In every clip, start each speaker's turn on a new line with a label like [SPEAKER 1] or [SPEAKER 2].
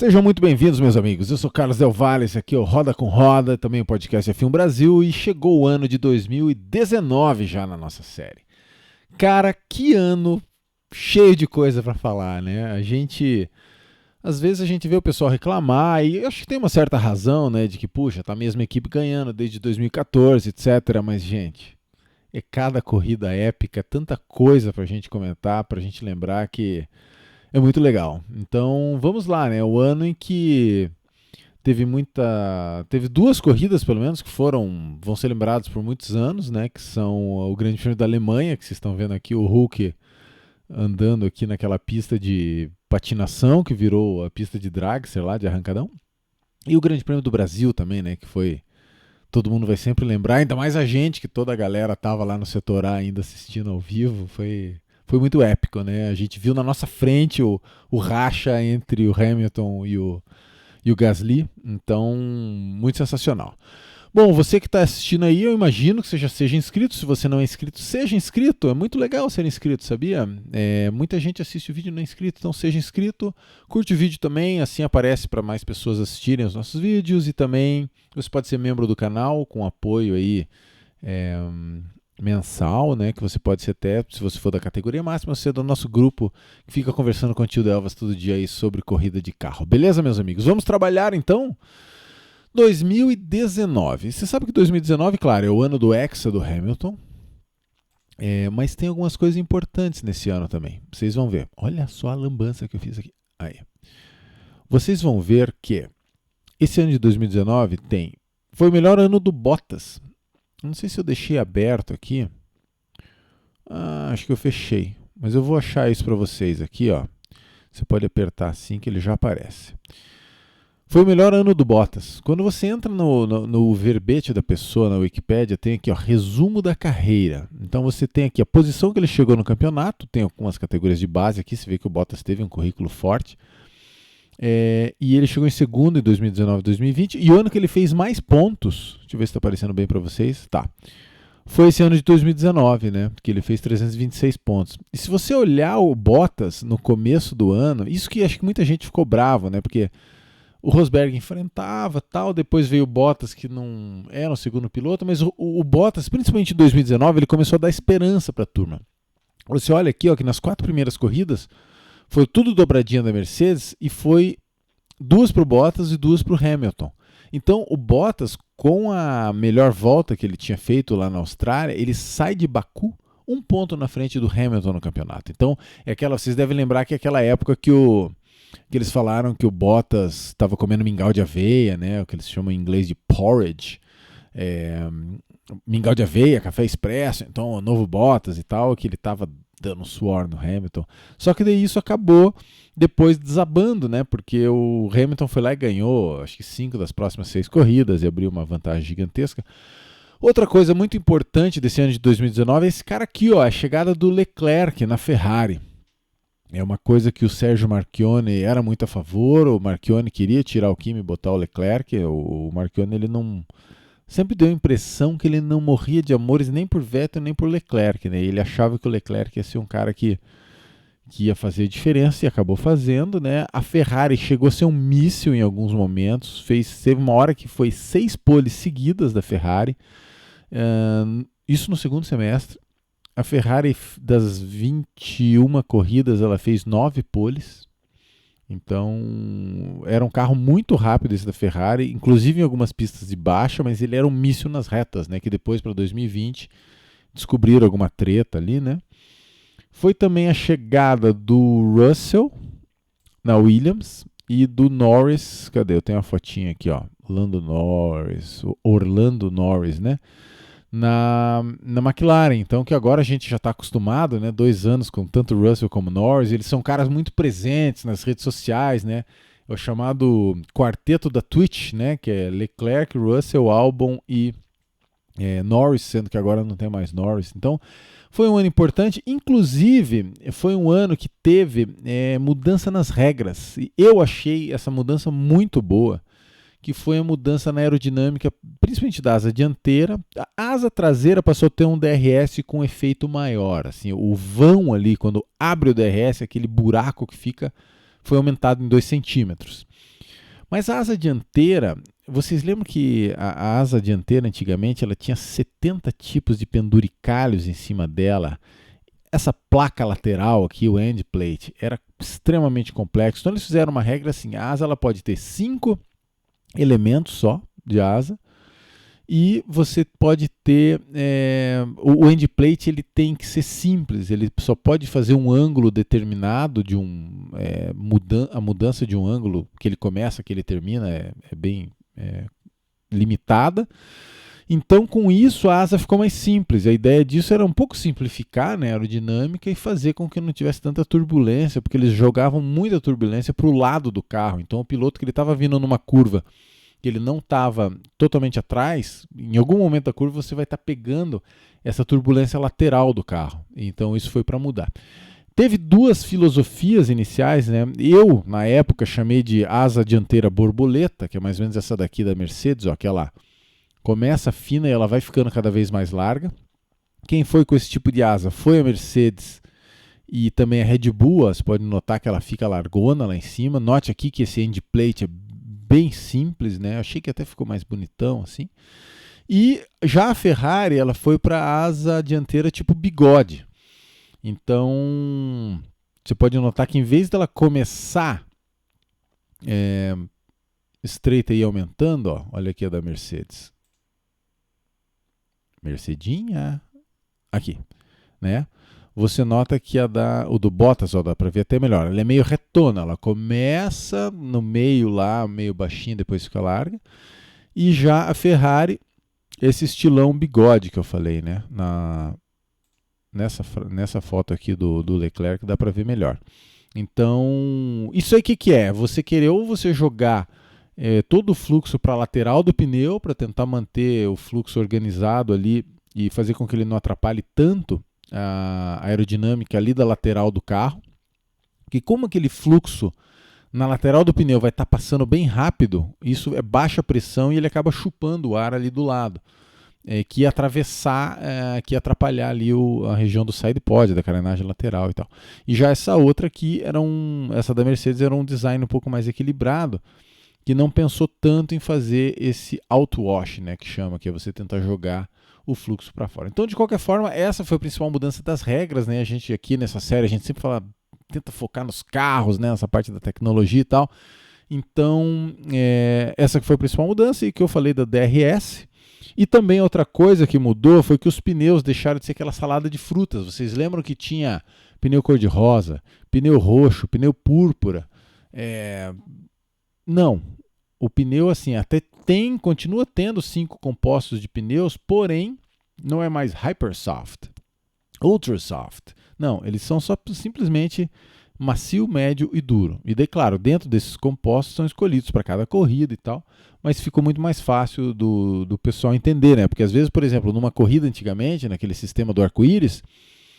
[SPEAKER 1] Sejam muito bem-vindos, meus amigos. Eu sou Carlos Del Valle, esse aqui é o Roda com Roda, também o podcast F1 Brasil, e chegou o ano de 2019 já na nossa série. Cara, que ano cheio de coisa pra falar, né? Às vezes a gente vê o pessoal reclamar, e eu acho que tem uma certa razão, né, de que, puxa, tá a mesma equipe ganhando desde 2014, etc. Mas, gente, é cada corrida épica, tanta coisa pra gente comentar, pra gente lembrar que é muito legal. Então, vamos lá, né? O ano em que teve duas corridas, pelo menos, que vão ser lembradas por muitos anos, né? Que são o Grande Prêmio da Alemanha, que vocês estão vendo aqui o Hulk andando aqui naquela pista de patinação, que virou a pista de drag, sei lá, de arrancadão. E o Grande Prêmio do Brasil também, né? Que foi... Todo mundo vai sempre lembrar, ainda mais a gente, que toda a galera tava lá no setor A ainda assistindo ao vivo. Foi muito épico, né? A gente viu na nossa frente o racha entre o Hamilton e o Gasly, então muito sensacional. Bom, você que está assistindo aí, eu imagino que você já seja inscrito. Se você não é inscrito, seja inscrito. É muito legal ser inscrito, sabia? Muita gente assiste o vídeo e não é inscrito, então seja inscrito. Curte o vídeo também, assim aparece para mais pessoas assistirem os nossos vídeos. E também você pode ser membro do canal com apoio aí mensal, né? Que você pode ser até, se você for da categoria máxima, você é do nosso grupo que fica conversando com o tio Delvas todo dia aí sobre corrida de carro. Beleza, meus amigos? Vamos trabalhar então? 2019. Você sabe que 2019, claro, é o ano do Hexa do Hamilton, mas tem algumas coisas importantes nesse ano também. Vocês vão ver. Olha só a lambança que eu fiz aqui. Aí. Vocês vão ver que esse ano de 2019 foi o melhor ano do Bottas. Não sei se eu deixei aberto aqui. Acho que eu fechei. Mas eu vou achar isso para vocês aqui, ó. Você pode apertar assim que ele já aparece. Foi o melhor ano do Bottas. Quando você entra no verbete da pessoa na Wikipédia, tem aqui, ó, resumo da carreira. Então você tem aqui a posição que ele chegou no campeonato, tem algumas categorias de base aqui, você vê que o Bottas teve um currículo forte. E ele chegou em segundo em 2019 e 2020. E o ano que ele fez mais pontos, deixa eu ver se está aparecendo bem para vocês. Tá. Foi esse ano de 2019, né? Que ele fez 326 pontos. E se você olhar o Bottas no começo do ano, isso que acho que muita gente ficou bravo, né? Porque o Rosberg enfrentava, tal, depois veio o Bottas, que não era o segundo piloto, mas o Bottas, principalmente em 2019, ele começou a dar esperança para a turma. Você olha aqui, ó, que nas 4 primeiras corridas foi tudo dobradinha da Mercedes e foi 2 para o Bottas e 2 para o Hamilton. Então o Bottas, com a melhor volta que ele tinha feito lá na Austrália, ele sai de Baku 1 ponto na frente do Hamilton no campeonato. Então, vocês devem lembrar que é aquela época que eles falaram que o Bottas estava comendo mingau de aveia, né? O que eles chamam em inglês de porridge. Mingau de aveia, café expresso, então o novo Bottas e tal, que ele estava dando suor no Hamilton. Só que daí isso acabou depois desabando, né? Porque o Hamilton foi lá e ganhou, acho que 5 das próximas 6 corridas e abriu uma vantagem gigantesca. Outra coisa muito importante desse ano de 2019 é esse cara aqui, ó, a chegada do Leclerc na Ferrari. É uma coisa que o Sérgio Marchionne era muito a favor. O Marchionne queria tirar o Kimi e botar o Leclerc. O Marchionne, ele não... sempre deu a impressão que ele não morria de amores nem por Vettel nem por Leclerc, né? Ele achava que o Leclerc ia ser um cara que ia fazer diferença e acabou fazendo, né? A Ferrari chegou a ser um míssil em alguns momentos. Teve uma hora que foi 6 poles seguidas da Ferrari. Isso no segundo semestre. A Ferrari, das 21 corridas, ela fez 9 poles. Então, era um carro muito rápido esse da Ferrari, inclusive em algumas pistas de baixa, mas ele era um míssil nas retas, né? Que depois, para 2020, descobriram alguma treta ali, né? Foi também a chegada do Russell na Williams e do Norris. Cadê? Eu tenho uma fotinha aqui, ó. Orlando Norris, né? Na McLaren, então, que agora a gente já está acostumado, né? 2 anos com tanto Russell como Norris, eles são caras muito presentes nas redes sociais, né? É o chamado quarteto da Twitch, né? Que é Leclerc, Russell, Albon e Norris, sendo que agora não tem mais Norris. Então, foi um ano importante, inclusive foi um ano que teve mudança nas regras, e eu achei essa mudança muito boa, que foi a mudança na aerodinâmica, principalmente da asa dianteira. A asa traseira passou a ter um DRS com efeito maior. Assim, o vão ali, quando abre o DRS, aquele buraco que fica, foi aumentado em 2 centímetros. Mas a asa dianteira, vocês lembram que a asa dianteira antigamente ela tinha 70 tipos de penduricalhos em cima dela? Essa placa lateral aqui, o end plate, era extremamente complexo. Então eles fizeram uma regra assim, a asa ela pode ter 5 elementos só de asa, e você pode ter, o end plate ele tem que ser simples, ele só pode fazer um ângulo determinado, a mudança de um ângulo que ele começa, que ele termina, é bem limitada. Então, com isso, a asa ficou mais simples. A ideia disso era um pouco simplificar, né, a aerodinâmica e fazer com que não tivesse tanta turbulência, porque eles jogavam muita turbulência para o lado do carro. Então, o piloto que ele estava vindo numa curva que ele não estava totalmente atrás, em algum momento da curva você vai estar pegando essa turbulência lateral do carro. Então, isso foi para mudar. Teve duas filosofias iniciais, né? Eu, na época, chamei de asa dianteira borboleta, que é mais ou menos essa daqui da Mercedes, ó, que ela começa fina e ela vai ficando cada vez mais larga. Quem foi com esse tipo de asa foi a Mercedes e também a Red Bull. Você pode notar que ela fica largona lá em cima. Note aqui que esse end plate é bem simples, né? Achei que até ficou mais bonitão assim. E já a Ferrari, ela foi para a asa dianteira tipo bigode. Então, você pode notar que em vez dela começar estreita e aumentando, ó, olha aqui a da Mercedes. Mercedinha. Aqui, né? Você nota que o do Bottas, ó, dá para ver até melhor. Ela é meio retona, ela começa no meio lá, meio baixinho, depois fica larga. E já a Ferrari, esse estilão bigode que eu falei, né? Nessa foto aqui do Leclerc dá para ver melhor. Então, isso aí que é? Você querer ou você jogar todo o fluxo para a lateral do pneu para tentar manter o fluxo organizado ali e fazer com que ele não atrapalhe tanto a aerodinâmica ali da lateral do carro, que como aquele fluxo na lateral do pneu vai estar passando bem rápido, isso é baixa pressão e ele acaba chupando o ar ali do lado, que ia atravessar, que ia atrapalhar ali a região do side pod, da carenagem lateral e tal. E já essa outra aqui, essa da Mercedes era um design um pouco mais equilibrado, que não pensou tanto em fazer esse outwash, né, que chama, que é você tentar jogar o fluxo para fora. Então, de qualquer forma, essa foi a principal mudança das regras, né? A gente aqui nessa série, a gente sempre tenta focar nos carros, né? Nessa parte da tecnologia e tal. Então, essa que foi a principal mudança e que eu falei da DRS. E também outra coisa que mudou foi que os pneus deixaram de ser aquela salada de frutas. Vocês lembram que tinha pneu cor-de-rosa, pneu roxo, pneu púrpura? Não. O pneu, assim, até continua tendo 5 compostos de pneus, porém, não é mais Hyper Soft, Ultra Soft. Não, eles são só simplesmente macio, médio e duro. E daí, claro, dentro desses compostos são escolhidos para cada corrida e tal, mas ficou muito mais fácil do pessoal entender, né? Porque às vezes, por exemplo, numa corrida antigamente, naquele sistema do arco-íris,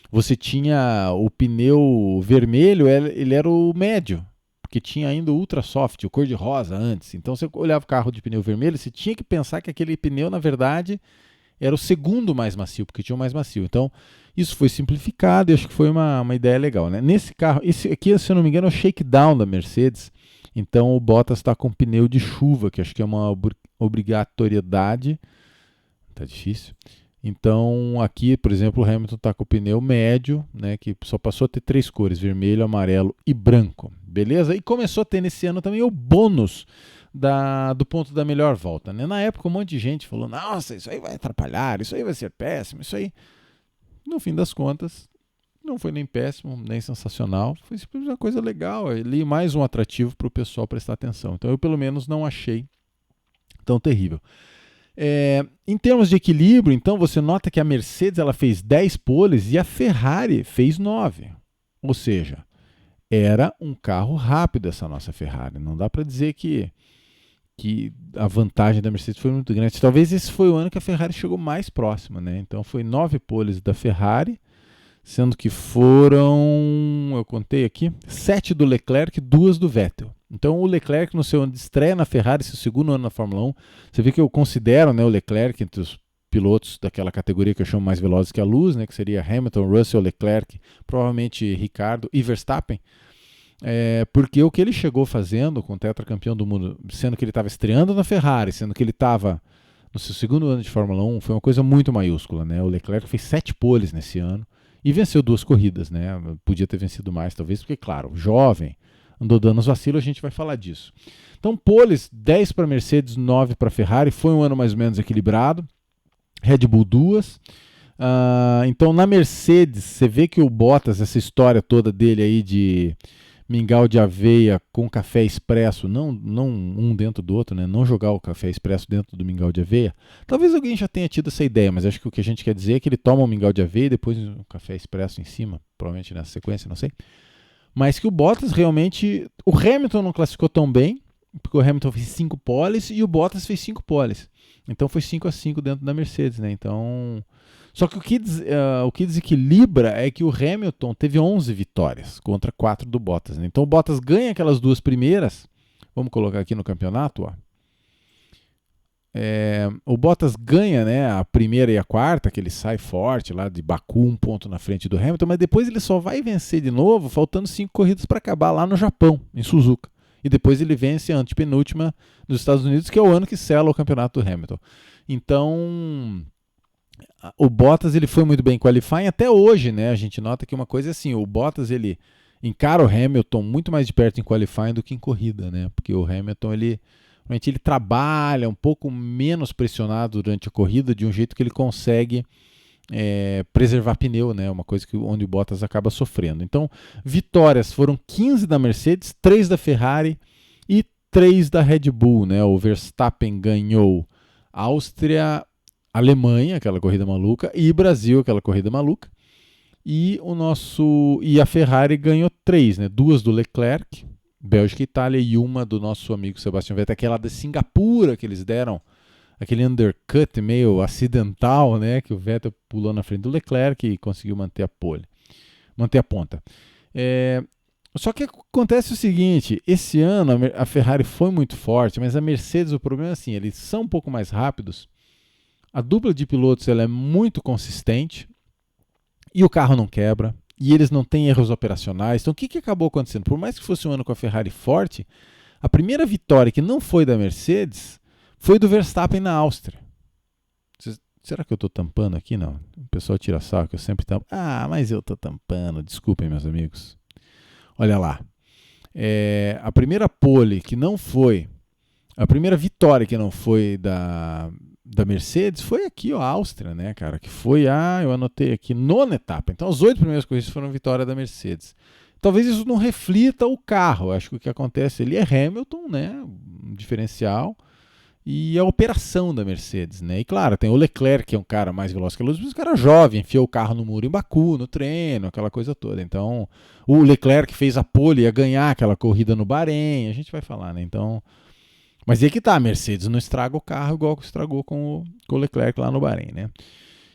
[SPEAKER 1] você tinha o pneu vermelho, ele era o médio, porque tinha ainda o Ultra Soft, o cor-de-rosa antes. Então você olhava o carro de pneu vermelho, você tinha que pensar que aquele pneu, na verdade, era o segundo mais macio, porque tinha o mais macio. Então, isso foi simplificado e acho que foi uma ideia legal, né? Nesse carro, esse aqui, se eu não me engano, é o shakedown da Mercedes. Então, o Bottas está com pneu de chuva, que acho que é uma obrigatoriedade. Tá difícil. Então, aqui, por exemplo, o Hamilton está com o pneu médio, né, que só passou a ter 3 cores, vermelho, amarelo e branco. Beleza? E começou a ter nesse ano também o bônus do ponto da melhor volta, né? Na época, um monte de gente falou, nossa, isso aí vai atrapalhar, isso aí vai ser péssimo, isso aí... No fim das contas, não foi nem péssimo, nem sensacional, foi simplesmente uma coisa legal, ali mais um atrativo para o pessoal prestar atenção. Então, eu pelo menos não achei tão terrível. Em termos de equilíbrio, então, você nota que a Mercedes ela fez 10 poles e a Ferrari fez 9. Ou seja, era um carro rápido essa nossa Ferrari. Não dá para dizer que a vantagem da Mercedes foi muito grande. Talvez esse foi o ano que a Ferrari chegou mais próxima, né? Então foi 9 poles da Ferrari, sendo que foram, eu contei aqui, 7 do Leclerc e 2 do Vettel. Então o Leclerc no seu ano de estreia na Ferrari, seu segundo ano na Fórmula 1, você vê que eu considero, né, o Leclerc entre os pilotos daquela categoria que eu chamo mais velozes que a luz, né, que seria Hamilton, Russell, Leclerc, provavelmente Ricardo e Verstappen. Porque o que ele chegou fazendo com o tetracampeão do mundo, sendo que ele estava estreando na Ferrari, sendo que ele estava no seu segundo ano de Fórmula 1, foi uma coisa muito maiúscula, né? O Leclerc fez 7 poles nesse ano e venceu 2 corridas, né? Podia ter vencido mais, talvez, porque, claro, jovem, andou dando os vacilos, a gente vai falar disso. Então, poles, 10 para Mercedes, 9 para Ferrari, foi um ano mais ou menos equilibrado. Red Bull 2. Então, na Mercedes, você vê que o Bottas, essa história toda dele aí de mingau de aveia com café expresso, não um dentro do outro, né? Não jogar o café expresso dentro do mingau de aveia. Talvez alguém já tenha tido essa ideia, mas acho que o que a gente quer dizer é que ele toma um mingau de aveia e depois um café expresso em cima, provavelmente nessa sequência, não sei. Mas que o Bottas realmente... O Hamilton não classificou tão bem, porque o Hamilton fez 5 poles e o Bottas fez 5 poles. Então foi 5-5 dentro da Mercedes, né? Então... Só que o que desequilibra é que o Hamilton teve 11 vitórias contra 4 do Bottas, né? Então o Bottas ganha aquelas 2 primeiras. Vamos colocar aqui no campeonato, ó. O Bottas ganha, né, a primeira e a quarta, que ele sai forte lá de Baku, 1 ponto na frente do Hamilton, mas depois ele só vai vencer de novo, faltando 5 corridas para acabar lá no Japão, em Suzuka. E depois ele vence a antepenúltima nos Estados Unidos, que é o ano que sela o campeonato do Hamilton. Então... O Bottas ele foi muito bem em qualifying até hoje, né? A gente nota que uma coisa é assim, o Bottas ele encara o Hamilton muito mais de perto em qualifying do que em corrida, né? Porque o Hamilton ele trabalha um pouco menos pressionado durante a corrida de um jeito que ele consegue preservar pneu, né? Uma coisa onde o Bottas acaba sofrendo. Então, vitórias foram 15 da Mercedes, 3 da Ferrari e 3 da Red Bull, né? O Verstappen ganhou Áustria, Alemanha, aquela corrida maluca, e Brasil, aquela corrida maluca. E a Ferrari ganhou 3, né? 2 do Leclerc, Bélgica e Itália, e uma do nosso amigo Sebastian Vettel, aquela de Singapura que eles deram, aquele undercut meio acidental, né? Que o Vettel pulou na frente do Leclerc e conseguiu manter a ponta. Só que acontece o seguinte, esse ano a Ferrari foi muito forte, mas a Mercedes, o problema é assim, eles são um pouco mais rápidos. A dupla de pilotos ela é muito consistente e o carro não quebra e eles não têm erros operacionais. Então o que acabou acontecendo? Por mais que fosse um ano com a Ferrari forte, a primeira vitória que não foi da Mercedes foi do Verstappen na Áustria. Será que eu estou tampando aqui? Não. O pessoal tira sarro que eu sempre tampo. Mas eu estou tampando. Desculpem, meus amigos. Olha lá. A primeira pole que não foi, a primeira vitória que não foi da Mercedes foi aqui, ó, a Áustria, né, cara? Que foi eu anotei aqui, 9ª etapa. Então, as 8 primeiras corridas foram vitória da Mercedes. Talvez isso não reflita o carro. Acho que o que acontece ali é Hamilton, né? Um diferencial. E a operação da Mercedes, né? E claro, tem o Leclerc, que é um cara mais veloz que a luz, mas o cara jovem, enfiou o carro no muro em Baku, no treino, aquela coisa toda. Então, o Leclerc fez a pole, ia ganhar aquela corrida no Bahrein, a gente vai falar, né? Então... Mas aí que tá, a Mercedes não estraga o carro igual que estragou com o Leclerc lá no Bahrein, né?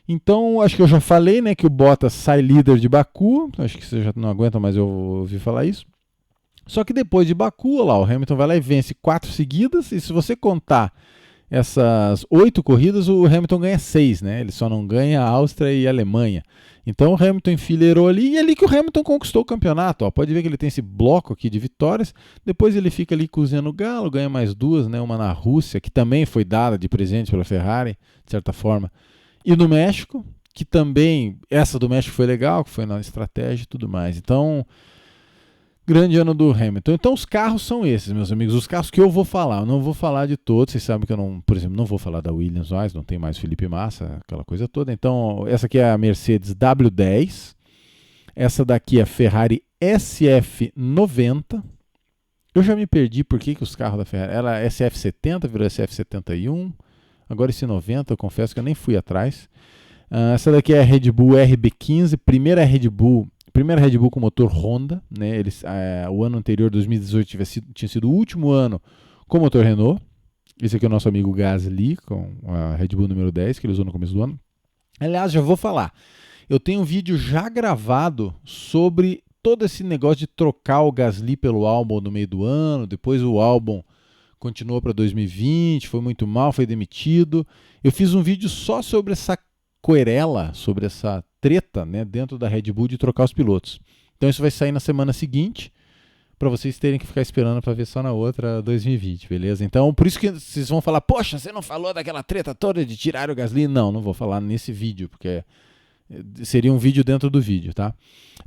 [SPEAKER 1] Então, acho que eu já falei, né, que o Bottas sai líder de Baku, acho que você já não aguenta mais eu ouvir falar isso. Só que depois de Baku, lá, o Hamilton vai lá e vence 4 seguidas, e se você contar essas 8 corridas, o Hamilton ganha 6, né? Ele só não ganha a Áustria e a Alemanha. Então o Hamilton enfileirou ali, e é ali que o Hamilton conquistou o campeonato. Ó. Pode ver que ele tem esse bloco aqui de vitórias, depois ele fica ali cozinhando o galo, ganha mais 2, né? Uma na Rússia, que também foi dada de presente pela Ferrari, de certa forma, e no México, que também, essa do México foi legal, que foi na estratégia e tudo mais. Então, grande ano do Hamilton. Então os carros são esses, meus amigos, os carros que eu vou falar. Eu não vou falar de todos, vocês sabem que eu não, por exemplo, não vou falar da Williams mais, não tem mais Felipe Massa, aquela coisa toda. Então essa aqui é a Mercedes W10, essa daqui é a Ferrari SF90. Eu já me perdi por que os carros da Ferrari, ela é SF70, virou SF71, agora esse 90, eu confesso que eu nem fui atrás. Essa daqui é a Red Bull RB15, primeira Red Bull com motor Honda, né? O ano anterior, 2018, tinha sido o último ano com motor Renault. Esse aqui é o nosso amigo Gasly, com a Red Bull número 10, que ele usou no começo do ano. Aliás, já vou falar, eu tenho um vídeo já gravado sobre todo esse negócio de trocar o Gasly pelo Albon no meio do ano, depois o Albon continuou para 2020, foi muito mal, foi demitido. Eu fiz um vídeo só sobre essa querela, sobre essa treta, né, dentro da Red Bull de trocar os pilotos. Então isso vai sair na semana seguinte, para vocês terem que ficar esperando para ver só na outra 2020, beleza? Então, por isso que vocês vão falar, poxa, você não falou daquela treta toda de tirar o Gasly? Não vou falar nesse vídeo, porque seria um vídeo dentro do vídeo, tá?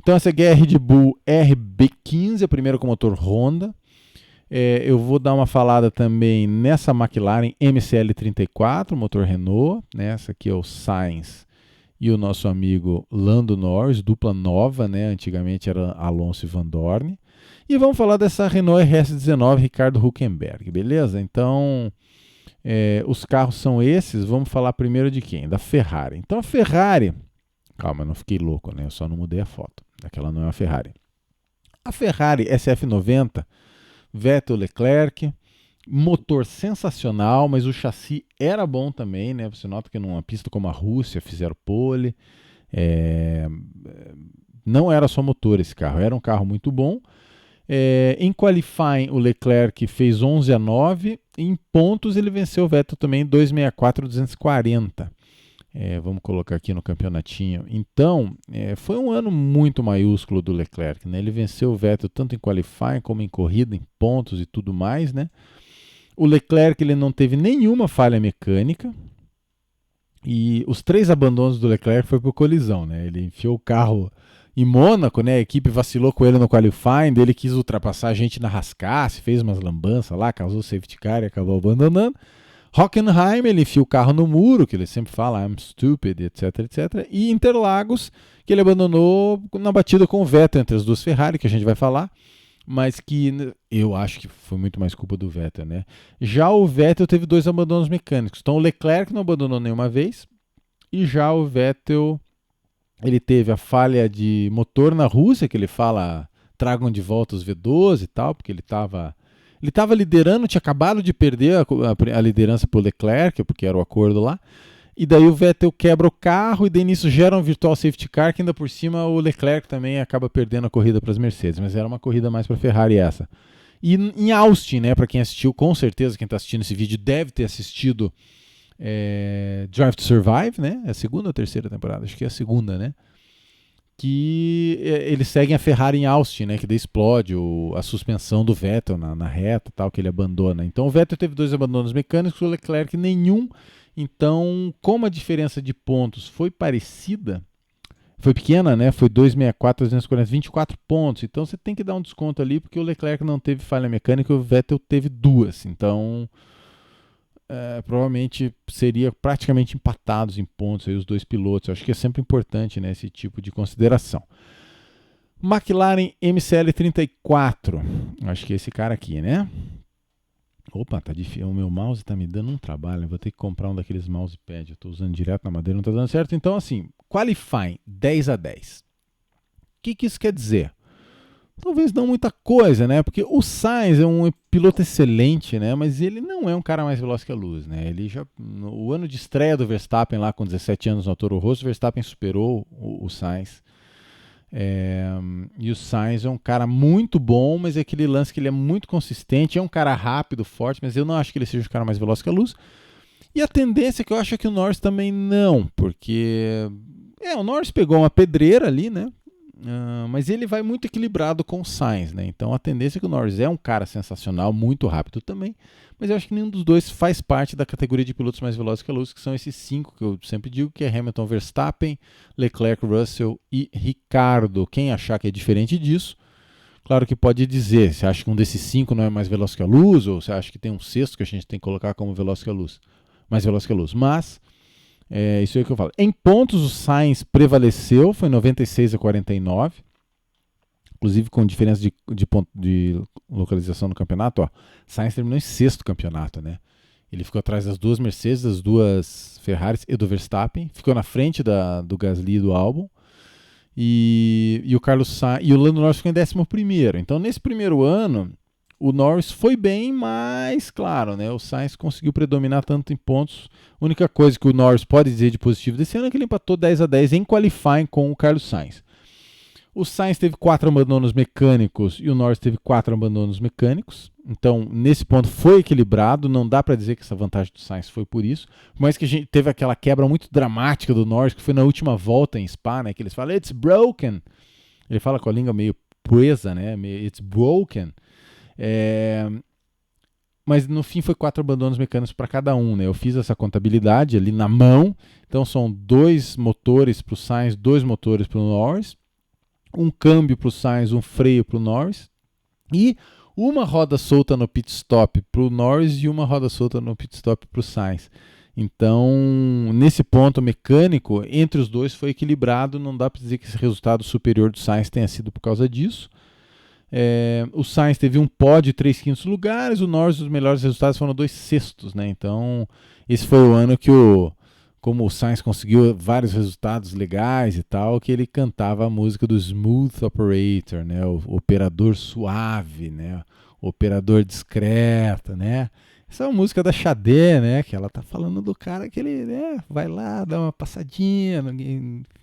[SPEAKER 1] Então essa aqui é a Red Bull RB15, a primeira com motor Honda. Eu vou dar uma falada também nessa McLaren MCL34, motor Renault, né? Essa aqui é o Sainz e o nosso amigo Lando Norris, dupla nova, né? Antigamente era Alonso e Van Dorn. E vamos falar dessa Renault RS19 Ricardo Hülkenberg, beleza? Então, os carros são esses. Vamos falar primeiro de quem? Da Ferrari. Então a Ferrari... Calma, eu não fiquei louco, né? Eu só não mudei a foto. Aquela não é a Ferrari. A Ferrari SF90, Vettel, Leclerc, motor sensacional, mas o chassi era bom também, né? Você nota que numa pista como a Rússia fizeram pole. Não era só motor esse carro, era um carro muito bom. Em qualifying, o Leclerc fez 11-9. Em pontos, ele venceu o Vettel também 264-240. Vamos colocar aqui no campeonatinho. Então, foi um ano muito maiúsculo do Leclerc, né? Ele venceu o Vettel tanto em qualifying como em corrida, em pontos e tudo mais, né? O Leclerc ele não teve nenhuma falha mecânica e os 3 abandonos do Leclerc foi por colisão, né? Ele enfiou o carro em Mônaco, né? A equipe vacilou com ele no qualifying, ele quis ultrapassar a gente na rascasse, fez umas lambanças lá, causou safety car e acabou abandonando. Hockenheim, ele enfia o carro no muro, que ele sempre fala, I'm stupid, etc, etc. E Interlagos, que ele abandonou na batida com o Vettel entre as duas Ferrari, que a gente vai falar, mas que eu acho que foi muito mais culpa do Vettel, né? Já o Vettel teve 2 abandonos mecânicos. Então o Leclerc não abandonou nenhuma vez, e já o Vettel, ele teve a falha de motor na Rússia, que ele fala, tragam de volta os V12 e tal, porque ele estava liderando, tinha acabado de perder a liderança para o Leclerc, porque era o acordo lá. E daí o Vettel quebra o carro e daí nisso gera um virtual safety car, que ainda por cima o Leclerc também acaba perdendo a corrida para as Mercedes. Mas era uma corrida mais para a Ferrari essa. E em Austin, né, para quem assistiu, com certeza quem está assistindo esse vídeo deve ter assistido Drive to Survive, né? É a segunda ou terceira temporada? Acho que é a segunda, né? Que eles seguem a Ferrari em Austin, né, que daí explode a suspensão do Vettel na reta, tal, que ele abandona. Então o Vettel teve 2 abandonos mecânicos, o Leclerc nenhum. Então, como a diferença de pontos foi parecida, foi pequena, né, foi 264, 240, 24 pontos. Então você tem que dar um desconto ali, porque o Leclerc não teve falha mecânica e o Vettel teve 2. Então... provavelmente seria praticamente empatados em pontos aí os 2 pilotos. Eu acho que é sempre importante, né, esse tipo de consideração. McLaren MCL34, acho que é esse cara aqui, né? Opa, tá difícil, o meu mouse tá me dando um trabalho, eu vou ter que comprar um daqueles mousepad, eu tô usando direto na madeira, não tá dando certo. Então assim, qualifying 10-10. O que isso quer dizer? Talvez não muita coisa, né? Porque o Sainz é um piloto excelente, né? Mas ele não é um cara mais veloz que a luz, né? Ele já, no ano de estreia do Verstappen lá com 17 anos no Toro Rosso, o Verstappen superou o Sainz. E o Sainz é um cara muito bom, mas é aquele lance que ele é muito consistente, é um cara rápido, forte, mas eu não acho que ele seja o cara mais veloz que a luz. E a tendência que eu acho é que o Norris também não, porque o Norris pegou uma pedreira ali, né? Mas ele vai muito equilibrado com o Sainz, né? Então a tendência é que o Norris é um cara sensacional, muito rápido também, mas eu acho que nenhum dos dois faz parte da categoria de pilotos mais velozes que a luz, que são esses 5 que eu sempre digo, que é Hamilton, Verstappen, Leclerc, Russell e Ricardo. Quem achar que é diferente disso, claro que pode dizer, você acha que um desses 5 não é mais veloz que a luz, ou você acha que tem um sexto que a gente tem que colocar como veloz que a luz, mais veloz que a luz, mas... isso aí que eu falo. Em pontos, o Sainz prevaleceu, foi 96-49, inclusive com diferença de localização no campeonato. Ó, Sainz terminou em 6º campeonato, né? Ele ficou atrás das 2 Mercedes, das 2 Ferraris e do Verstappen, ficou na frente do Gasly e do Albon, e o Carlos Sainz, e o Lando Norris ficou em 11º. Então, nesse primeiro ano, o Norris foi bem, mas, claro, né, o Sainz conseguiu predominar tanto em pontos. A única coisa que o Norris pode dizer de positivo desse ano é que ele empatou 10-10 em qualifying com o Carlos Sainz. O Sainz teve 4 abandonos mecânicos e o Norris teve 4 abandonos mecânicos. Então, nesse ponto foi equilibrado. Não dá para dizer que essa vantagem do Sainz foi por isso. Mas que a gente teve aquela quebra muito dramática do Norris, que foi na última volta em Spa, né, que eles falam, it's broken. Ele fala com a língua meio Pureza, né? It's broken. Mas no fim foi 4 abandonos mecânicos para cada um, né? Eu fiz essa contabilidade ali na mão, então são 2 motores para o Sainz, 2 motores para o Norris, um câmbio para o Sainz, um freio para o Norris, e uma roda solta no pit stop para o Norris e uma roda solta no pit stop para o Sainz. Então, nesse ponto mecânico, entre os dois foi equilibrado, não dá para dizer que esse resultado superior do Sainz tenha sido por causa disso. O Sainz teve um pódio e 3 quintos lugares, o Norris os melhores resultados foram 2 sextos, né? Então esse foi o ano que como o Sainz conseguiu vários resultados legais e tal, que ele cantava a música do Smooth Operator, né? O operador suave, né? O operador discreto, né? Essa é uma música da Xadé, né? Que ela tá falando do cara que ele, né, vai lá, dá uma passadinha,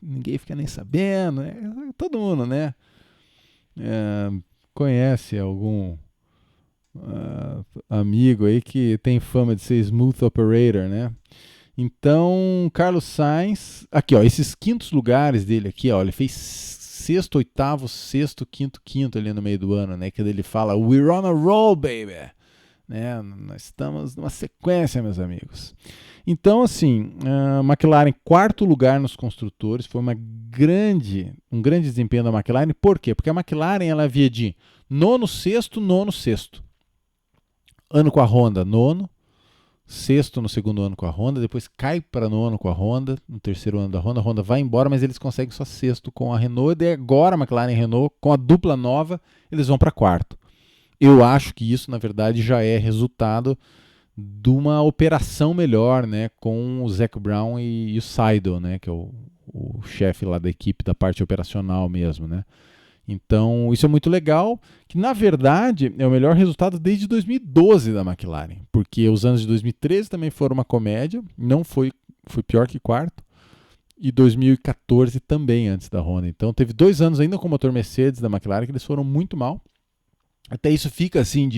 [SPEAKER 1] ninguém fica nem sabendo, né? Todo mundo, né? Conhece algum amigo aí que tem fama de ser smooth operator, né? Então, Carlos Sainz, aqui ó, esses quintos lugares dele aqui, ó, ele fez sexto, oitavo, sexto, quinto ali no meio do ano, né? Que ele fala, we're on a roll, baby, né? Nós estamos numa sequência, meus amigos. Então, assim, a McLaren, quarto lugar nos construtores, foi um grande desempenho da McLaren. Por quê? Porque a McLaren ela havia de nono, sexto. Ano com a Honda, nono. Sexto no segundo ano com a Honda, depois cai para nono com a Honda, no terceiro ano da Honda. A Honda vai embora, mas eles conseguem só sexto com a Renault. E agora a McLaren e a Renault, com a dupla nova, eles vão para quarto. Eu acho que isso, na verdade, já é resultado de uma operação melhor, né, com o Zac Brown e o Seidel, né, que é o chefe lá da equipe da parte operacional mesmo, né. Então, isso é muito legal, que na verdade é o melhor resultado desde 2012 da McLaren, porque os anos de 2013 também foram uma comédia, não foi pior que quarto, e 2014 também antes da Honda. Então, teve 2 anos ainda com o motor Mercedes da McLaren que eles foram muito mal. Até isso fica assim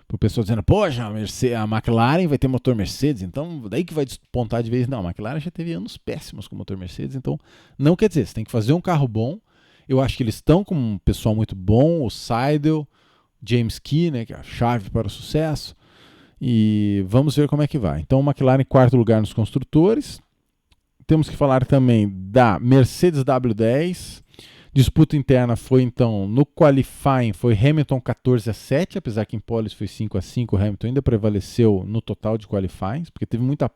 [SPEAKER 1] pro pessoal dizendo, poxa, a McLaren vai ter motor Mercedes, então daí que vai despontar de vez. Não, a McLaren já teve anos péssimos com motor Mercedes, então não quer dizer, você tem que fazer um carro bom. Eu acho que eles estão com um pessoal muito bom, o Seidel, James Key, né, que é a chave para o sucesso, e vamos ver como é que vai. Então, McLaren em quarto lugar nos construtores. Temos que falar também da Mercedes W10. Disputa interna foi, então, no qualifying foi Hamilton 14-7, apesar que em poles foi 5-5, o Hamilton ainda prevaleceu no total de qualifying, porque teve muita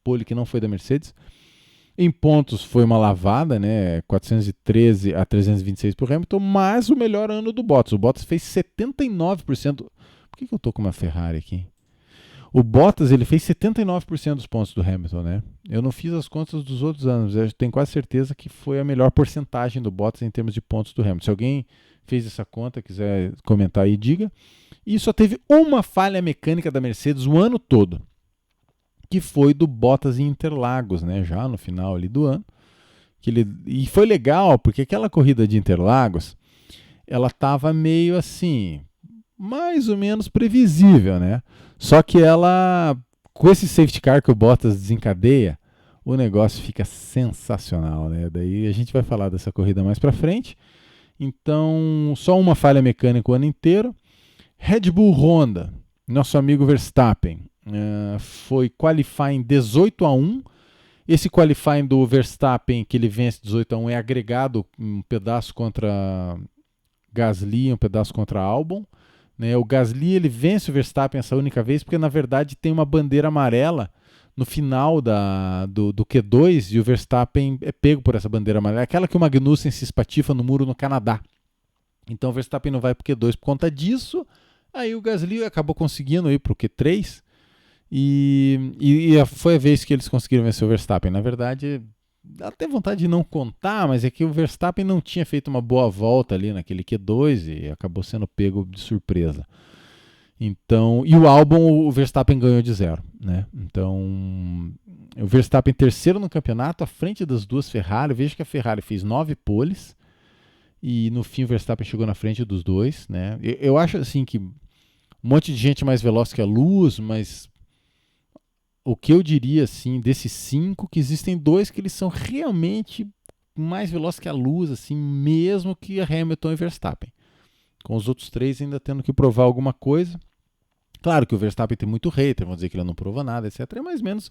[SPEAKER 1] pole que não foi da Mercedes. Em pontos foi uma lavada, né, 413-326 para o Hamilton, mas o melhor ano do Bottas. O Bottas fez 79%. Por que eu tô com uma Ferrari aqui? O Bottas ele fez 79% dos pontos do Hamilton, né? Eu não fiz as contas dos outros anos, eu tenho quase certeza que foi a melhor porcentagem do Bottas em termos de pontos do Hamilton. Se alguém fez essa conta, quiser comentar aí, diga. E só teve uma falha mecânica da Mercedes o ano todo, que foi do Bottas em Interlagos, né? Já no final ali do ano. E foi legal, porque aquela corrida de Interlagos, ela estava meio assim, mais ou menos previsível, né? Só que ela, com esse safety car que o Bottas desencadeia, o negócio fica sensacional, né? Daí a gente vai falar dessa corrida mais pra frente. Então, só uma falha mecânica o ano inteiro. Red Bull Honda, nosso amigo Verstappen, foi qualifying 18-1. Esse qualifying do Verstappen, que ele vence 18-1, é agregado um pedaço contra Gasly, um pedaço contra Albon. Né? O Gasly ele vence o Verstappen essa única vez, porque na verdade tem uma bandeira amarela no final do Q2 e o Verstappen é pego por essa bandeira amarela, aquela que o Magnussen se espatifa no muro no Canadá. Então o Verstappen não vai para o Q2 por conta disso. Aí o Gasly acabou conseguindo ir para o Q3 e foi a vez que eles conseguiram vencer o Verstappen. Na verdade, dá até vontade de não contar, mas é que o Verstappen não tinha feito uma boa volta ali naquele Q2 e acabou sendo pego de surpresa. Então, e o Albon, o Verstappen ganhou de 0, né? Então, o Verstappen terceiro no campeonato, à frente das duas Ferrari. Veja que a Ferrari fez 9 poles e no fim o Verstappen chegou na frente dos dois, né? Eu acho assim que um monte de gente mais veloz que a luz, mas o que eu diria assim, desses 5, que existem 2 que eles são realmente mais veloz que a luz, assim, mesmo que a Hamilton e Verstappen. Com os outros 3 ainda tendo que provar alguma coisa. Claro que o Verstappen tem muito hater, vão dizer que ele não provou nada, etc. É mais ou menos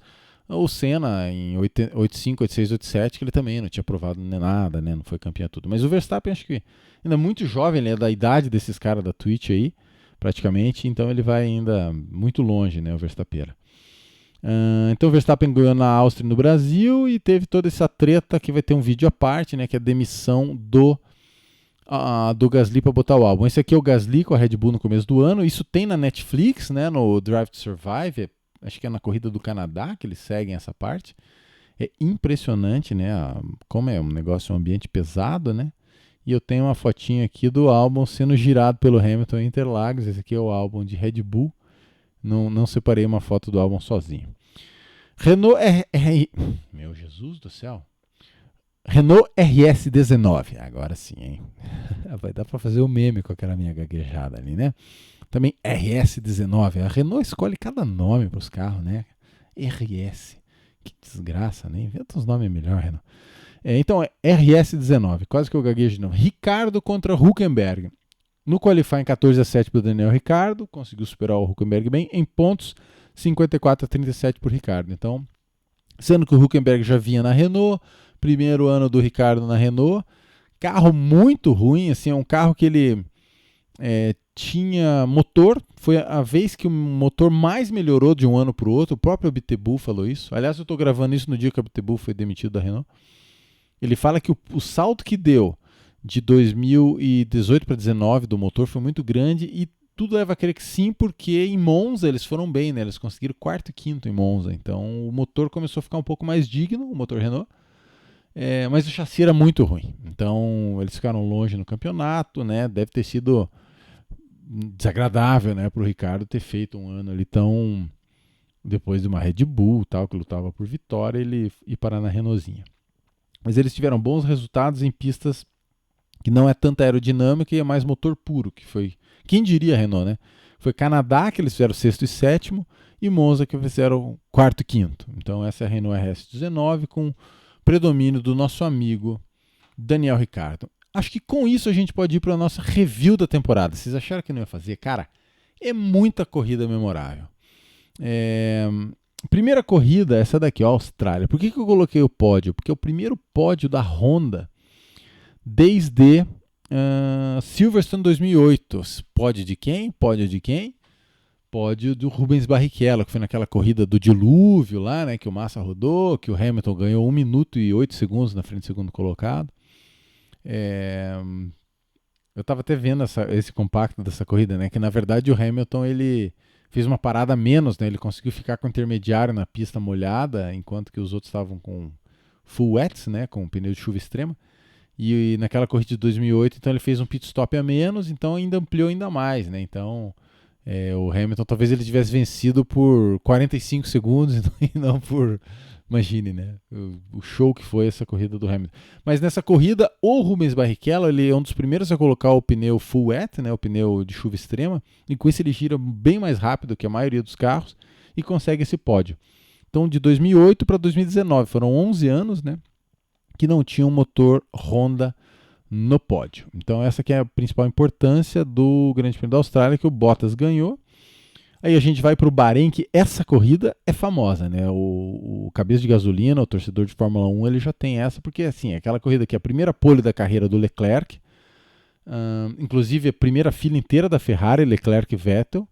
[SPEAKER 1] o Senna em 85, 86, 87, que ele também não tinha provado nada, né? Não foi campeão tudo. Mas o Verstappen, acho que ainda é muito jovem, ele é da idade desses caras da Twitch aí, praticamente, então ele vai ainda muito longe, né, o Verstappen. Então o Verstappen ganhou na Áustria e no Brasil e teve toda essa treta que vai ter um vídeo à parte, né, que é a demissão do Gasly para botar o álbum. Esse aqui é o Gasly com a Red Bull no começo do ano. Isso tem na Netflix, né, no Drive to Survive. Acho que é na corrida do Canadá que eles seguem essa parte. É impressionante, né? Como é um negócio, um ambiente pesado, né? E eu tenho uma fotinha aqui do álbum sendo girado pelo Hamilton em Interlagos. Esse aqui é o álbum de Red Bull. Não separei uma foto do álbum sozinho. Renault Meu Jesus do céu. Renault RS19. Agora sim, hein? Vai dar para fazer o meme com aquela minha gaguejada ali, né? Também RS19. A Renault escolhe cada nome para os carros, né? RS. Que desgraça, né? Inventa uns nomes melhor, Renault. Então, RS19. Quase que eu gaguejo de novo. Ricardo contra Hülkenberg. No qualifying 14-7 para o Daniel Ricciardo. Conseguiu superar o Hülkenberg bem. Em pontos, 54-37 para o Ricciardo. Então, sendo que o Hülkenberg já vinha na Renault. Primeiro ano do Ricciardo na Renault. Carro muito ruim, assim, é um carro que ele tinha motor, foi a vez que o motor mais melhorou de um ano para o outro, o próprio Abiteboul falou isso. Aliás, eu estou gravando isso no dia que o Abiteboul foi demitido da Renault. Ele fala que o salto que deu de 2018 para 2019 do motor foi muito grande e tudo leva a crer que sim, porque em Monza eles foram bem, né? Eles conseguiram 4º e 5º em Monza, então o motor começou a ficar um pouco mais digno, o motor Renault. Mas o chassi era muito ruim, então eles ficaram longe no campeonato, né? Deve ter sido desagradável, né, para o Ricardo ter feito um ano ali tão depois de uma Red Bull, tal, que lutava por vitória, ele ir parar na Renaultzinha. Mas eles tiveram bons resultados em pistas que não é tanta aerodinâmica e é mais motor puro, que foi, quem diria a Renault, né? Foi Canadá que eles fizeram 6º e 7º e Monza que eles fizeram 4º e 5º. Então essa é a Renault RS19 com predomínio do nosso amigo Daniel Ricciardo. Acho que com isso a gente pode ir para a nossa review da temporada. Vocês acharam que não ia fazer? Cara, é muita corrida memorável. Primeira corrida, essa daqui, ó, Austrália. Por que eu coloquei o pódio? Porque é o primeiro pódio da Honda desde Silverstone 2008. Pódio de quem? Pódio de quem? Pódio do Rubens Barrichello, que foi naquela corrida do dilúvio lá, né, que o Massa rodou, que o Hamilton ganhou 1 minuto e 8 segundos na frente do segundo colocado. Eu estava até vendo esse compacto dessa corrida, né? Que na verdade o Hamilton ele fez uma parada a menos, né? Ele conseguiu ficar com o intermediário na pista molhada, enquanto que os outros estavam com full wets, né? Com pneu de chuva extrema. E naquela corrida de 2008, então ele fez um pit stop a menos, então ainda ampliou ainda mais, né? Então o Hamilton talvez ele tivesse vencido por 45 segundos e não por... Imagine, né? O show que foi essa corrida do Hamilton. Mas nessa corrida, o Rubens Barrichello ele é um dos primeiros a colocar o pneu full wet, né? O pneu de chuva extrema. E com isso ele gira bem mais rápido que a maioria dos carros e consegue esse pódio. Então, de 2008 para 2019, foram 11 anos, né? Que não tinha um motor Honda no pódio. Então, essa aqui é a principal importância do Grande Prêmio da Austrália, que o Bottas ganhou. Aí a gente vai para o Bahrein, que essa corrida é famosa, né? O cabeça de gasolina, o torcedor de Fórmula 1, ele já tem essa, porque assim, é aquela corrida que é a primeira pole da carreira do Leclerc, inclusive a primeira fila inteira da Ferrari, Leclerc e Vettel.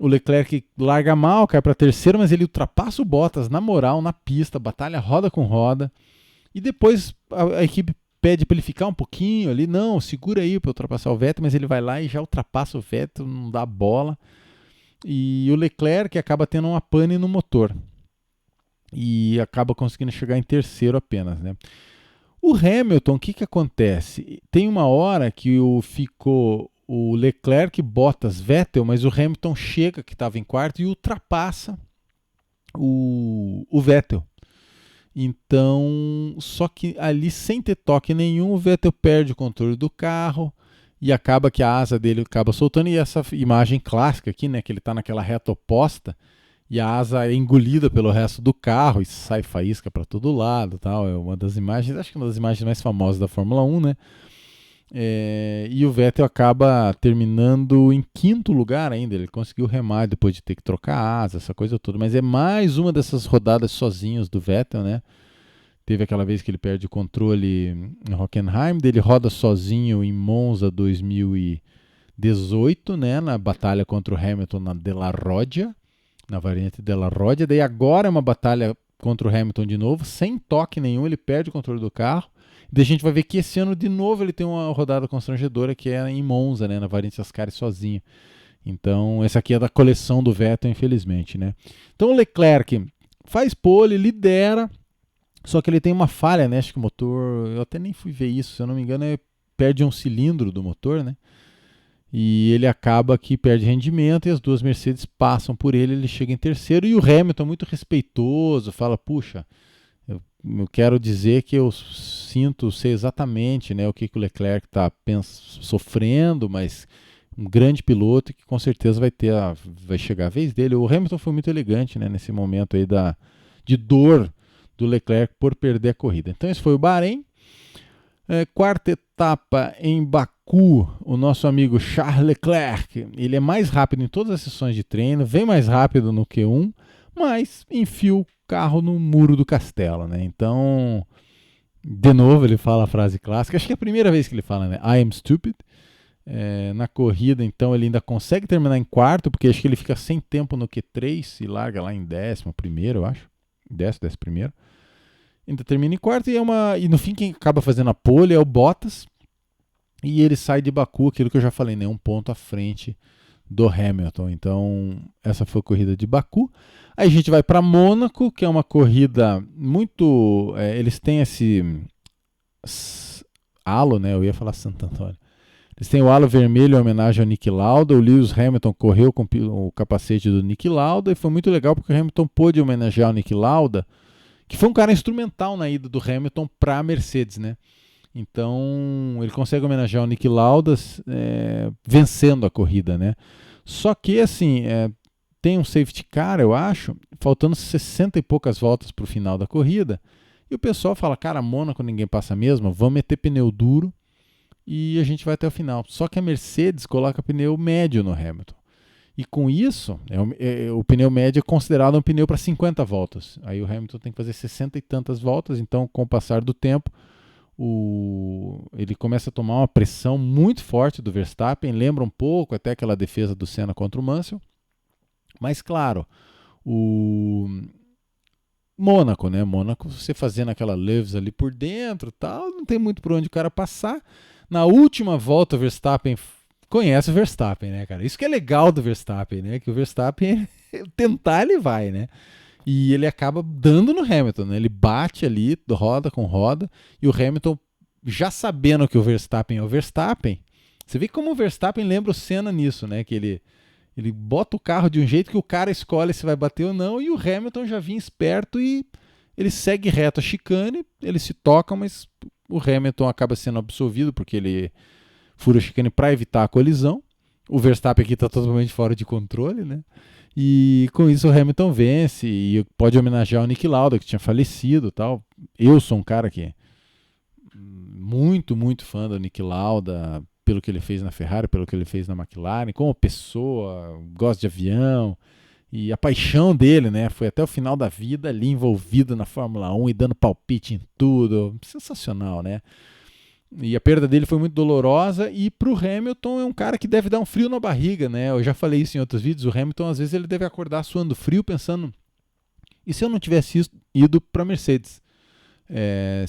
[SPEAKER 1] O Leclerc larga mal, cai para terceiro, mas ele ultrapassa o Bottas na moral, na pista, batalha roda com roda, e depois a equipe pede para ele ficar um pouquinho ali, não, segura aí para ultrapassar o Vettel, mas ele vai lá e já ultrapassa o Vettel, não dá bola. E o Leclerc acaba tendo uma pane no motor e acaba conseguindo chegar em terceiro apenas, né? O Hamilton, o que acontece? Tem uma hora que ficou o Leclerc, Bottas, Vettel, mas o Hamilton chega, que estava em quarto, e ultrapassa o Vettel. Então, só que ali sem ter toque nenhum, o Vettel perde o controle do carro, e acaba que a asa dele acaba soltando, e essa imagem clássica aqui, né, que ele está naquela reta oposta, e a asa é engolida pelo resto do carro e sai faísca para todo lado, tal. É uma das imagens, acho que uma das imagens mais famosas da Fórmula 1, né? E o Vettel acaba terminando em quinto lugar ainda. Ele conseguiu remar depois de ter que trocar asa, essa coisa toda. Mas é mais uma dessas rodadas sozinhos do Vettel, né? Teve aquela vez que ele perde o controle em Hockenheim, ele roda sozinho em Monza 2018, né? Na batalha contra o Hamilton na Della Roggia, na variante Della Roggia. Daí agora é uma batalha contra o Hamilton de novo, sem toque nenhum, ele perde o controle do carro. Daí a gente vai ver que esse ano de novo ele tem uma rodada constrangedora que é em Monza, né, na variante Ascari sozinho. Então, essa aqui é da coleção do Vettel, infelizmente, né? Então o Leclerc faz pole, lidera, só que ele tem uma falha, né? Acho que o motor, eu até nem fui ver isso, se eu não me engano, perde um cilindro do motor, né? E ele acaba que perde rendimento e as duas Mercedes passam por ele chega em terceiro. E o Hamilton, muito respeitoso, fala, puxa, eu quero dizer que eu sei exatamente, né, o que o Leclerc está sofrendo, mas um grande piloto que com certeza vai chegar a vez dele. O Hamilton foi muito elegante, né, nesse momento aí de dor do Leclerc por perder a corrida. Então esse foi o Bahrein. Quarta etapa em Baku, o nosso amigo Charles Leclerc, ele é mais rápido em todas as sessões de treino, vem mais rápido no Q1, mas enfia o carro no muro do castelo, né? Então, de novo ele fala a frase clássica, acho que é a primeira vez que ele fala, né? I am stupid. Na corrida, então, ele ainda consegue terminar em quarto, porque acho que ele fica sem tempo no Q3 e larga lá em 11º, eu acho. 11º. Ainda termina em quarto e no fim quem acaba fazendo a pole é o Bottas. E ele sai de Baku, aquilo que eu já falei, né? Um ponto à frente do Hamilton. Então, essa foi a corrida de Baku. Aí a gente vai para Mônaco, que é uma corrida muito... eles têm esse halo, né? Eu ia falar Santo Antônio. Eles têm o halo vermelho em homenagem ao Niki Lauda. O Lewis Hamilton correu com o capacete do Niki Lauda e foi muito legal porque o Hamilton pôde homenagear o Niki Lauda, que foi um cara instrumental na ida do Hamilton para a Mercedes, né? Então, ele consegue homenagear o Niki Lauda vencendo a corrida, né? Só que, assim, tem um safety car, eu acho, faltando 60 e poucas voltas para o final da corrida, e o pessoal fala, cara, Mônaco ninguém passa mesmo, vamos meter pneu duro e a gente vai até o final. Só que a Mercedes coloca pneu médio no Hamilton. E com isso, o pneu médio é considerado um pneu para 50 voltas. Aí o Hamilton tem que fazer 60 e tantas voltas, então com o passar do tempo, ele começa a tomar uma pressão muito forte do Verstappen, lembra um pouco até aquela defesa do Senna contra o Mansell. Mas claro, o Mônaco, né? Mônaco, você fazendo aquela leves ali por dentro, tal, não tem muito por onde o cara passar. Na última volta o Verstappen conhece o Verstappen, né, cara? Isso que é legal do Verstappen, né? Que o Verstappen tentar ele vai, né? E ele acaba dando no Hamilton, né? Ele bate ali, roda com roda, e o Hamilton, já sabendo que o Verstappen é o Verstappen, você vê como o Verstappen lembra o Senna nisso, né? Que ele bota o carro de um jeito que o cara escolhe se vai bater ou não, e o Hamilton já vinha esperto e ele segue reto a chicane, eles se tocam, mas o Hamilton acaba sendo absolvido porque ele fura a chicane para evitar a colisão. O Verstappen aqui está totalmente fora de controle, né? E com isso o Hamilton vence e pode homenagear o Niki Lauda, que tinha falecido e tal. Eu sou um cara que é muito, muito fã do Niki Lauda, pelo que ele fez na Ferrari, pelo que ele fez na McLaren, como pessoa, gosta de avião. E a paixão dele, né, foi até o final da vida ali envolvido na Fórmula 1 e dando palpite em tudo. Sensacional, né? E a perda dele foi muito dolorosa, e pro Hamilton é um cara que deve dar um frio na barriga, né? Eu já falei isso em outros vídeos, o Hamilton às vezes ele deve acordar suando frio pensando, e se eu não tivesse ido para Mercedes?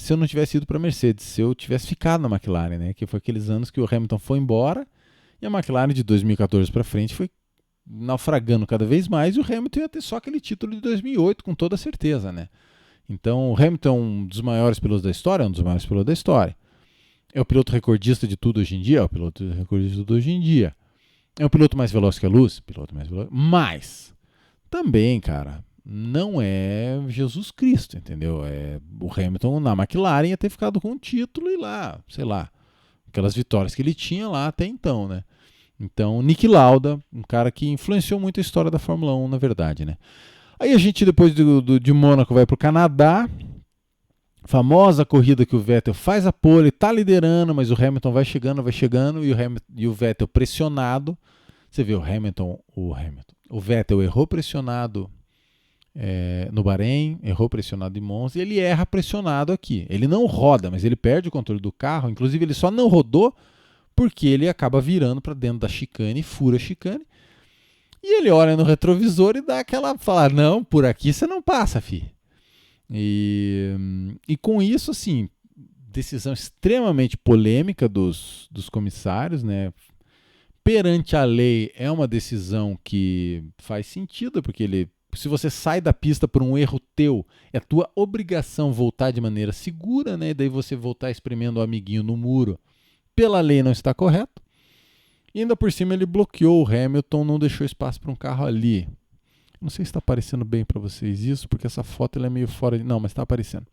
[SPEAKER 1] Se eu não tivesse ido para Mercedes, se eu tivesse ficado na McLaren, né? Que foi aqueles anos que o Hamilton foi embora, e a McLaren de 2014 para frente foi naufragando cada vez mais, e o Hamilton ia ter só aquele título de 2008, com toda certeza, né? Então o Hamilton é um dos maiores pilotos da história, É o piloto recordista de tudo hoje em dia? É o piloto recordista de tudo hoje em dia. É o piloto mais veloz que a luz? Piloto mais veloz. Mas, também, cara, não é Jesus Cristo, entendeu? O Hamilton na McLaren ia ter ficado com o título e lá, sei lá, aquelas vitórias que ele tinha lá até então, né? Então, Niki Lauda, um cara que influenciou muito a história da Fórmula 1, na verdade, né? Aí a gente, depois de Mônaco, vai para o Canadá. Famosa corrida que o Vettel faz a pole, está liderando, mas o Hamilton vai chegando e o Vettel pressionado. Você vê o Vettel errou pressionado no Bahrein, errou pressionado em Monza, e ele erra pressionado aqui. Ele não roda, mas ele perde o controle do carro. Inclusive, ele só não rodou porque ele acaba virando para dentro da chicane, fura a chicane, e ele olha no retrovisor e dá aquela fala: não, por aqui você não passa, fi. E com isso, assim, decisão extremamente polêmica dos comissários, né? Perante a lei, é uma decisão que faz sentido, porque se você sai da pista por um erro teu, é tua obrigação voltar de maneira segura, né? E daí você voltar espremendo o amiguinho no muro, pela lei não está correto. E ainda por cima ele bloqueou o Hamilton, não deixou espaço para um carro ali. Não sei se está aparecendo bem para vocês isso, porque essa foto ela é meio fora de... Não, mas está aparecendo.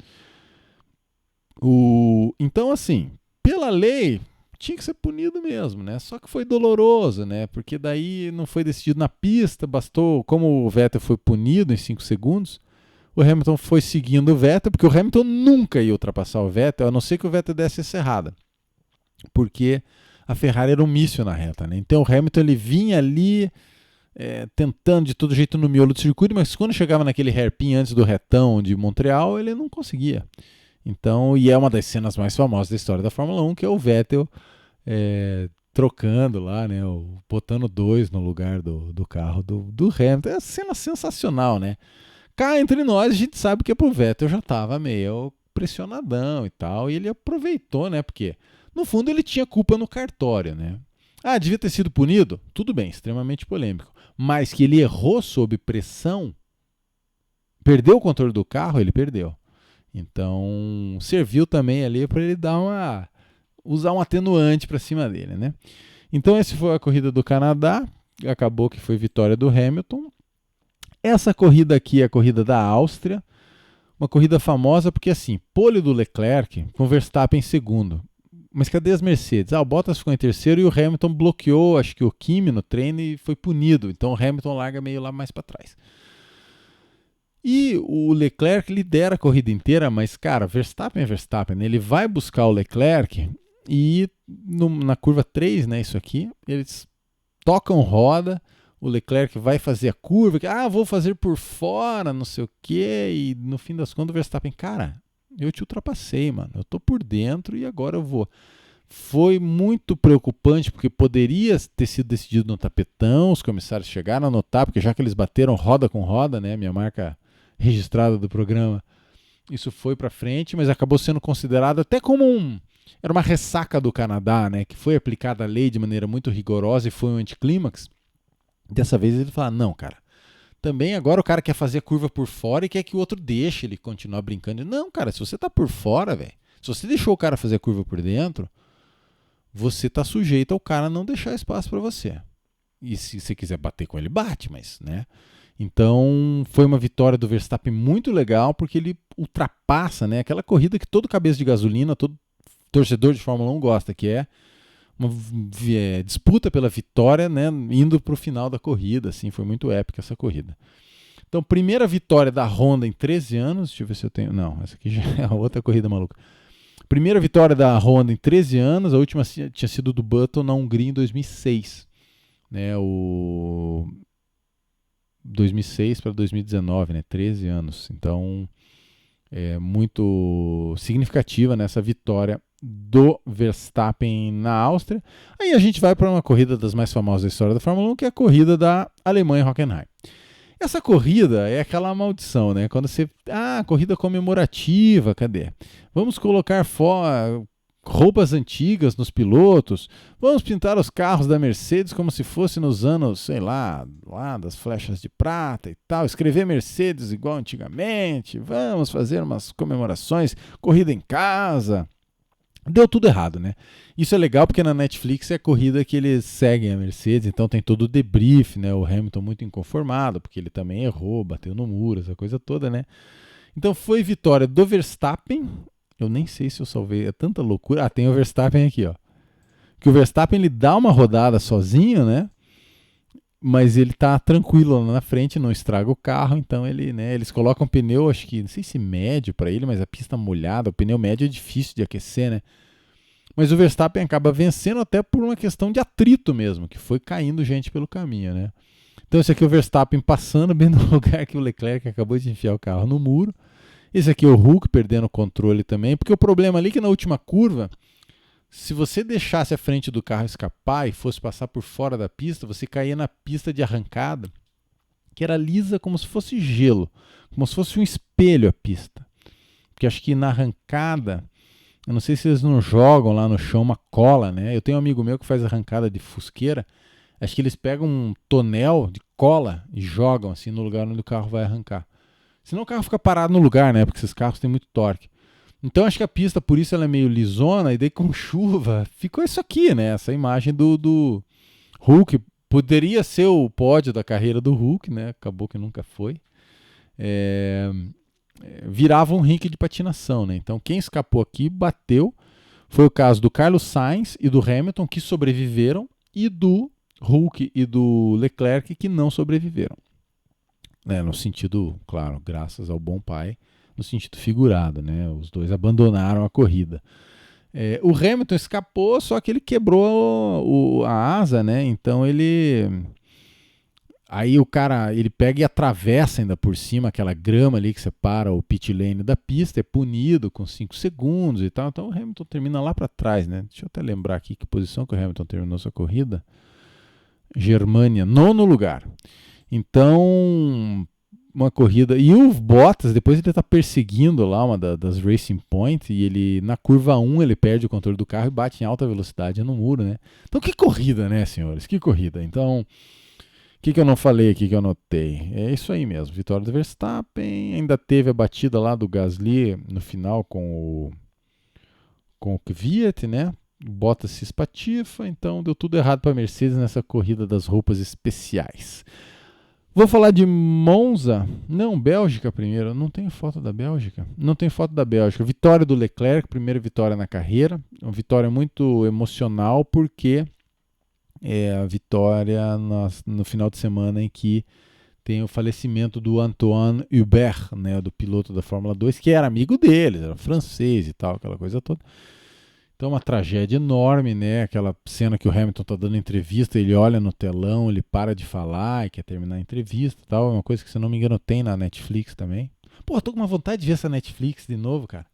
[SPEAKER 1] Então, assim, pela lei, tinha que ser punido mesmo, né? Só que foi doloroso, né? Porque daí não foi decidido na pista, bastou... Como o Vettel foi punido em 5 segundos, o Hamilton foi seguindo o Vettel, porque o Hamilton nunca ia ultrapassar o Vettel, a não ser que o Vettel desse essa errada. Porque a Ferrari era um míssil na reta, né? Então o Hamilton ele vinha ali... tentando de todo jeito no miolo do circuito, mas quando chegava naquele hairpin antes do retão de Montreal, ele não conseguia. Então, e é uma das cenas mais famosas da história da Fórmula 1, que é o Vettel trocando lá, né, botando 2 no lugar do carro do Hamilton. É uma cena sensacional, né? Cá entre nós, a gente sabe que pro Vettel já estava meio pressionadão e tal, e ele aproveitou, né, porque no fundo ele tinha culpa no cartório, né? Ah, devia ter sido punido? Tudo bem, extremamente polêmico. Mas que ele errou sob pressão, perdeu o controle do carro, ele perdeu. Então, serviu também ali para ele usar um atenuante para cima dele, né? Então, essa foi a corrida do Canadá, acabou que foi vitória do Hamilton. Essa corrida aqui é a corrida da Áustria, uma corrida famosa porque, assim, pole do Leclerc com Verstappen em segundo. Mas cadê as Mercedes? O Bottas ficou em terceiro e o Hamilton bloqueou, acho que o Kimi no treino e foi punido. Então o Hamilton larga meio lá mais para trás. E o Leclerc lidera a corrida inteira, mas, cara, Verstappen é Verstappen, né? Ele vai buscar o Leclerc e na curva 3, né, isso aqui, eles tocam roda, o Leclerc vai fazer a curva, vou fazer por fora, não sei o quê, e no fim das contas o Verstappen, cara... Eu te ultrapassei, mano. Eu tô por dentro e agora eu vou. Foi muito preocupante, porque poderia ter sido decidido no tapetão, os comissários chegaram a notar, porque já que eles bateram roda com roda, né, minha marca registrada do programa, isso foi para frente, mas acabou sendo considerado até como era uma ressaca do Canadá, né, que foi aplicada a lei de maneira muito rigorosa e foi um anticlímax. Dessa vez ele fala, não, cara, também agora o cara quer fazer a curva por fora e quer que o outro deixe ele continuar brincando. Não, cara, se você tá por fora, velho, se você deixou o cara fazer a curva por dentro, você tá sujeito ao cara não deixar espaço para você. E se você quiser bater com ele, bate, mas, né? Então, foi uma vitória do Verstappen muito legal, porque ele ultrapassa, né, aquela corrida que todo cabeça de gasolina, todo torcedor de Fórmula 1 gosta, que é uma disputa pela vitória, né, indo para o final da corrida, assim, foi muito épica essa corrida. Então, primeira vitória da Honda em 13 anos, deixa eu ver se eu tenho, não, essa aqui já é a outra corrida maluca. Primeira vitória da Honda em 13 anos, a última tinha sido do Button na Hungria em 2006, né, o 2006 para 2019, né, 13 anos, então é muito significativa nessa vitória do Verstappen na Áustria. Aí a gente vai para uma corrida das mais famosas da história da Fórmula 1, que é a corrida da Alemanha-Hockenheim. Essa corrida é aquela maldição, né? Quando você... corrida comemorativa, cadê? Vamos colocar roupas antigas nos pilotos, vamos pintar os carros da Mercedes como se fosse nos anos, sei lá das flechas de prata e tal, escrever Mercedes igual antigamente, vamos fazer umas comemorações, corrida em casa... Deu tudo errado, né? Isso é legal porque na Netflix é a corrida que eles seguem a Mercedes, então tem todo o debrief, né? O Hamilton muito inconformado, porque ele também errou, bateu no muro, essa coisa toda, né? Então foi vitória do Verstappen. Eu nem sei se eu salvei, é tanta loucura. Tem o Verstappen aqui, ó. Que o Verstappen ele dá uma rodada sozinho, né? mas ele tá tranquilo lá na frente, não estraga o carro, então ele, né, eles colocam pneu, acho que, não sei se médio para ele, mas a pista molhada, o pneu médio é difícil de aquecer, né? Mas o Verstappen acaba vencendo até por uma questão de atrito mesmo, que foi caindo gente pelo caminho, né? Então esse aqui é o Verstappen passando bem no lugar que o Leclerc acabou de enfiar o carro no muro. Esse aqui é o Hulk perdendo o controle também, porque o problema ali é que na última curva, se você deixasse a frente do carro escapar e fosse passar por fora da pista, você caía na pista de arrancada, que era lisa como se fosse gelo, como se fosse um espelho a pista. Porque acho que na arrancada, eu não sei se eles não jogam lá no chão uma cola, né? Eu tenho um amigo meu que faz arrancada de fusqueira, acho que eles pegam um tonel de cola e jogam assim no lugar onde o carro vai arrancar. Senão o carro fica parado no lugar, né? Porque esses carros têm muito torque. Então acho que a pista, por isso ela é meio lisona, e daí com chuva ficou isso aqui, né? Essa imagem do Hulk. Poderia ser o pódio da carreira do Hulk, né? Acabou que nunca foi. Virava um rink de patinação, né? Então quem escapou aqui bateu. Foi o caso do Carlos Sainz e do Hamilton, que sobreviveram, e do Hulk e do Leclerc, que não sobreviveram. No sentido, claro, graças ao bom pai, no sentido figurado, né? Os dois abandonaram a corrida. O Hamilton escapou, só que ele quebrou a asa, né? Então aí o cara, ele pega e atravessa ainda por cima aquela grama ali que separa o pit lane da pista, é punido com 5 segundos e tal. Então o Hamilton termina lá para trás, né? Deixa eu até lembrar aqui que posição que o Hamilton terminou sua corrida. Germânia, 9º lugar. Então, uma corrida. E o Bottas, depois ele tá perseguindo lá uma das Racing Point, e ele, na curva 1, ele perde o controle do carro e bate em alta velocidade no muro, né? Então, que corrida, né, senhores? Que corrida. Então, o que eu não falei aqui que eu anotei? É isso aí mesmo. Vitória do Verstappen. Ainda teve a batida lá do Gasly no final com o Kvyat, né? Bottas se espatifa, então deu tudo errado para a Mercedes nessa corrida das roupas especiais. Vou falar de Monza. Não, Bélgica primeiro. Não tem foto da Bélgica. Não tem foto da Bélgica. Vitória do Leclerc, primeira vitória na carreira. Uma vitória muito emocional, porque é a vitória no final de semana em que tem o falecimento do Antoine Hubert, né, do piloto da Fórmula 2, que era amigo deles, era francês e tal, aquela coisa toda. Então uma tragédia enorme, né? Aquela cena que o Hamilton tá dando entrevista, ele olha no telão, ele para de falar e quer terminar a entrevista e tal. É uma coisa que, se não me engano, tem na Netflix também. Pô, tô com uma vontade de ver essa Netflix de novo, cara.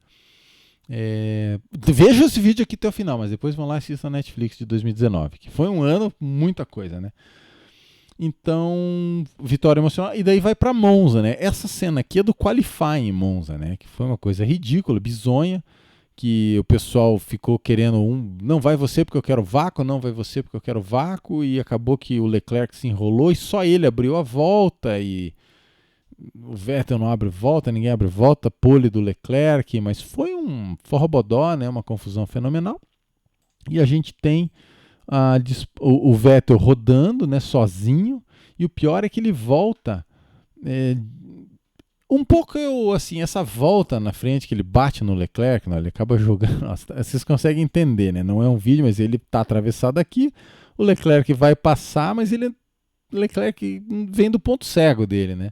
[SPEAKER 1] Veja esse vídeo aqui até o final, mas depois vão lá e assistam a Netflix de 2019, que foi um ano, muita coisa, né? Então, vitória emocional. E daí vai pra Monza, né? Essa cena aqui é do qualifying em Monza, né? Que foi uma coisa ridícula, bizonha, que o pessoal ficou querendo não vai você porque eu quero vácuo, não vai você porque eu quero vácuo, e acabou que o Leclerc se enrolou e só ele abriu a volta, e o Vettel não abre volta, ninguém abre volta, pole do Leclerc, mas foi um forrobodó, né, uma confusão fenomenal. E a gente tem o Vettel rodando, né, sozinho, e o pior é que ele volta um pouco, assim, essa volta na frente que ele bate no Leclerc, ele acaba jogando. Nossa, vocês conseguem entender, né? Não é um vídeo, mas ele tá atravessado aqui. O Leclerc vai passar, mas o Leclerc vem do ponto cego dele, né?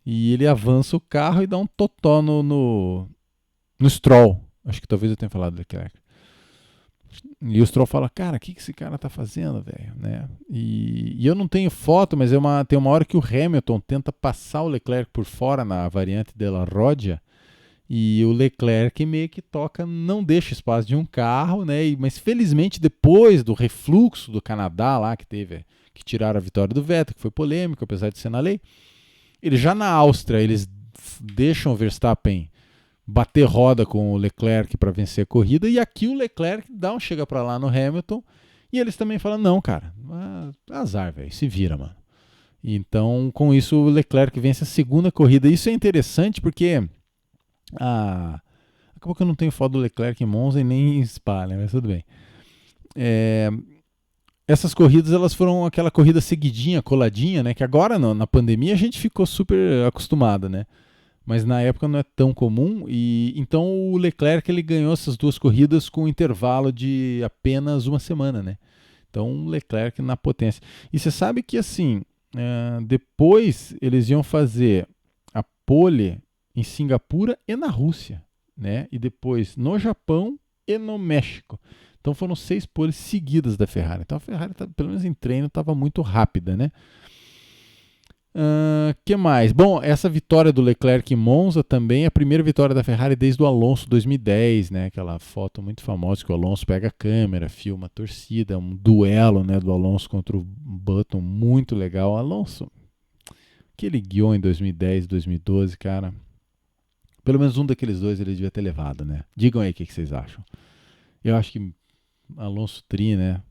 [SPEAKER 1] E ele avança o carro e dá um totó no Stroll. Acho que talvez eu tenha falado do Leclerc. E o Stroll fala, cara, o que esse cara tá fazendo, velho? Né? E eu não tenho foto, mas tem uma hora que o Hamilton tenta passar o Leclerc por fora na variante della Rodia, e o Leclerc meio que toca, não deixa espaço de um carro, né? Mas felizmente depois do refluxo do Canadá lá, que tiraram a vitória do Vettel, que foi polêmico, apesar de ser na lei, ele já na Áustria, eles deixam o Verstappen bater roda com o Leclerc para vencer a corrida, e aqui o Leclerc dá um chega para lá no Hamilton, e eles também falam, não, cara, azar, velho, se vira, mano. E então, com isso, o Leclerc vence a segunda corrida. Isso é interessante porque acabou que eu não tenho foto do Leclerc em Monza e nem em Spa, né? Mas tudo bem. Essas corridas, elas foram aquela corrida seguidinha, coladinha, né? Que agora, na pandemia, a gente ficou super acostumado, né? Mas na época não é tão comum, e então o Leclerc ele ganhou essas duas corridas com um intervalo de apenas uma semana, né? Então, Leclerc na potência. E você sabe que, assim, depois eles iam fazer a pole em Singapura e na Rússia, né? E depois no Japão e no México. Então foram 6 poles seguidas da Ferrari. Então a Ferrari, pelo menos em treino, estava muito rápida, né? Que mais? Bom, essa vitória do Leclerc em Monza também é a primeira vitória da Ferrari desde o Alonso 2010, né? Aquela foto muito famosa que o Alonso pega a câmera, filma a torcida, um duelo, né, do Alonso contra o Button, muito legal. Alonso, que ele guiou em 2010, 2012, cara. Pelo menos um daqueles dois ele devia ter levado, né? Digam aí o que vocês acham. Eu acho que Alonso Tri, né?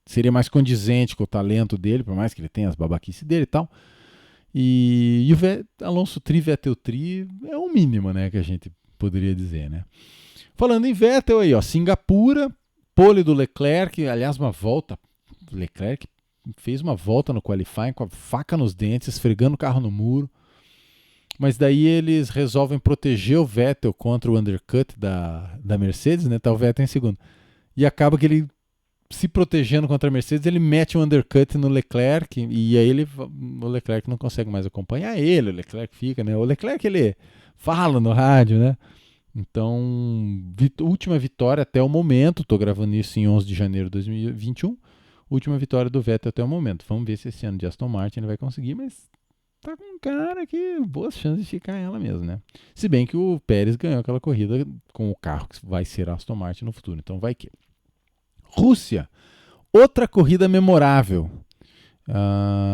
[SPEAKER 1] Seria mais condizente com o talento dele, por mais que ele tenha as babaquices dele e tal. E o Alonso Tri, Vettel Tri é o mínimo, né, que a gente poderia dizer, né? Falando em Vettel aí, ó, Singapura, pole do Leclerc, aliás, uma volta. Leclerc fez uma volta no qualifying com a faca nos dentes, esfregando o carro no muro. Mas daí eles resolvem proteger o Vettel contra o undercut da Mercedes, né? Tá o Vettel em segundo. E acaba que ele, se protegendo contra a Mercedes, ele mete um undercut no Leclerc, e aí o Leclerc não consegue mais acompanhar ele, o Leclerc fica, né? O Leclerc, ele fala no rádio, né? Então, última vitória até o momento, tô gravando isso em 11 de janeiro de 2021, última vitória do Vettel até o momento. Vamos ver se esse ano de Aston Martin ele vai conseguir, mas tá com um cara que boas chances de ficar ela mesmo, né? Se bem que o Pérez ganhou aquela corrida com o carro que vai ser a Aston Martin no futuro, então vai que... Rússia, outra corrida memorável.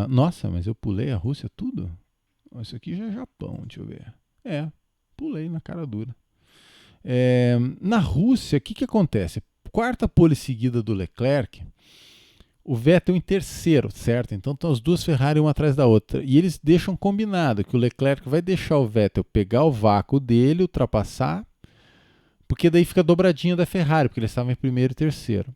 [SPEAKER 1] Nossa, mas eu pulei a Rússia tudo? Isso aqui já é Japão, deixa eu ver. Pulei na cara dura. Na Rússia, o que acontece? Quarta pole seguida do Leclerc, o Vettel em terceiro, certo? Então estão as duas Ferrari uma atrás da outra. E eles deixam combinado que o Leclerc vai deixar o Vettel pegar o vácuo dele, ultrapassar, porque daí fica dobradinha da Ferrari, porque eles estavam em primeiro e terceiro.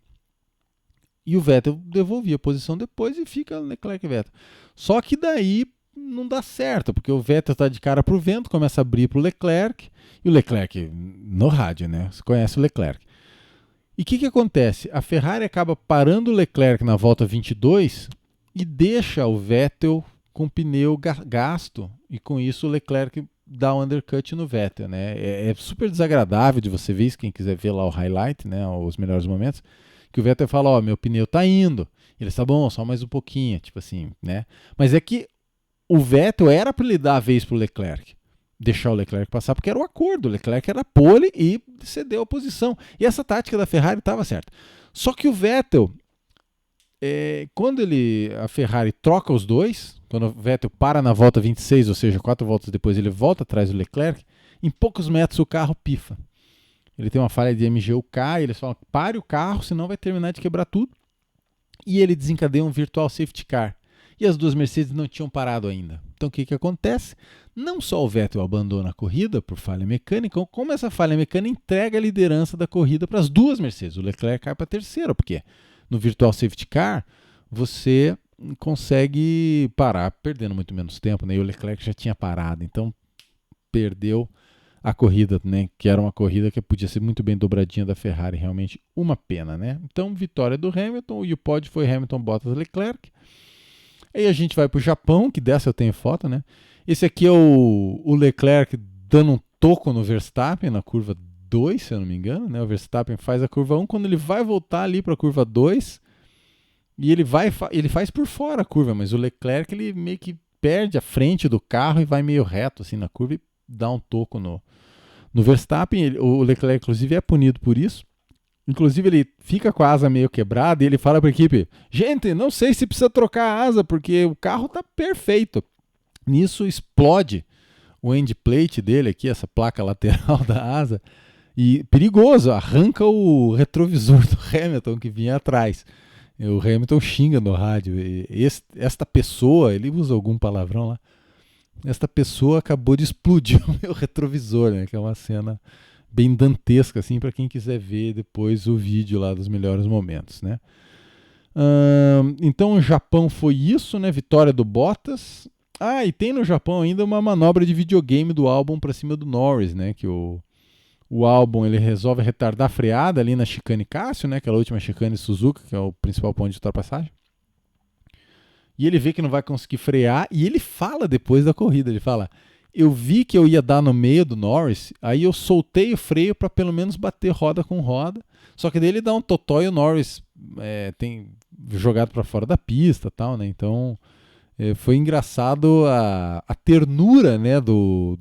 [SPEAKER 1] E o Vettel devolvia a posição depois e fica Leclerc e Vettel. Só que daí não dá certo, porque o Vettel está de cara pro vento, começa a abrir pro Leclerc, e o Leclerc, no rádio, né? Você conhece o Leclerc. E o que acontece? A Ferrari acaba parando o Leclerc na volta 22 e deixa o Vettel com pneu gasto, e com isso o Leclerc dá um undercut no Vettel, né? É super desagradável de você ver isso, quem quiser ver lá o highlight, né? Os melhores momentos, que o Vettel fala, ó, meu pneu tá indo. Ele está bom, só mais um pouquinho, tipo assim, né? Mas é que o Vettel era para ele dar a vez pro Leclerc, deixar o Leclerc passar, porque era o acordo, o Leclerc era pole e cedeu a posição. E essa tática da Ferrari estava certa. Só que o Vettel, quando a Ferrari troca os dois, quando o Vettel para na volta 26, ou seja, 4 voltas depois ele volta atrás do Leclerc, em poucos metros o carro pifa. Ele tem uma falha de MGU-K, e eles falam, pare o carro, senão vai terminar de quebrar tudo. E ele desencadeia um virtual safety car. E as duas Mercedes não tinham parado ainda. Então o que acontece? Não só o Vettel abandona a corrida por falha mecânica, como essa falha mecânica entrega a liderança da corrida para as duas Mercedes. O Leclerc cai para a terceira, porque no virtual safety car você consegue parar perdendo muito menos tempo, né? E o Leclerc já tinha parado, então perdeu a corrida, né? Que era uma corrida que podia ser muito bem dobradinha da Ferrari, realmente uma pena, né? Então, vitória do Hamilton, e o pódio foi Hamilton, Bottas, Leclerc. Aí a gente vai para o Japão, que dessa eu tenho foto, né? Esse aqui é o Leclerc dando um toco no Verstappen na curva 2, se eu não me engano, né? O Verstappen faz a curva 1, quando ele vai voltar ali para a curva 2, e ele faz por fora a curva, mas o Leclerc ele meio que perde a frente do carro e vai meio reto assim na curva e dá um toco no Verstappen. O Leclerc, inclusive, é punido por isso. Inclusive, ele fica com a asa meio quebrada e ele fala para a equipe, gente, não sei se precisa trocar a asa, porque o carro tá perfeito. Nisso explode o endplate dele aqui, essa placa lateral da asa, e perigoso, arranca o retrovisor do Hamilton que vinha atrás. O Hamilton xinga no rádio. Esta pessoa, ele usa algum palavrão lá, esta pessoa acabou de explodir o meu retrovisor, né? Que é uma cena bem dantesca, assim, para quem quiser ver depois o vídeo lá dos melhores momentos, né? Então o Japão foi isso, né? Vitória do Bottas. E tem no Japão ainda uma manobra de videogame do álbum para cima do Norris, né? Que o o Albon ele resolve retardar a freada ali na chicane Cássio, né, aquela última chicane Suzuka, que é o principal ponto de ultrapassagem. E ele vê que não vai conseguir frear, e ele fala depois da corrida, ele fala: eu vi que eu ia dar no meio do Norris, aí eu soltei o freio para pelo menos bater roda com roda, só que daí ele dá um totó e o Norris tem jogado para fora da pista, tal, né? Então foi engraçado a ternura, né, do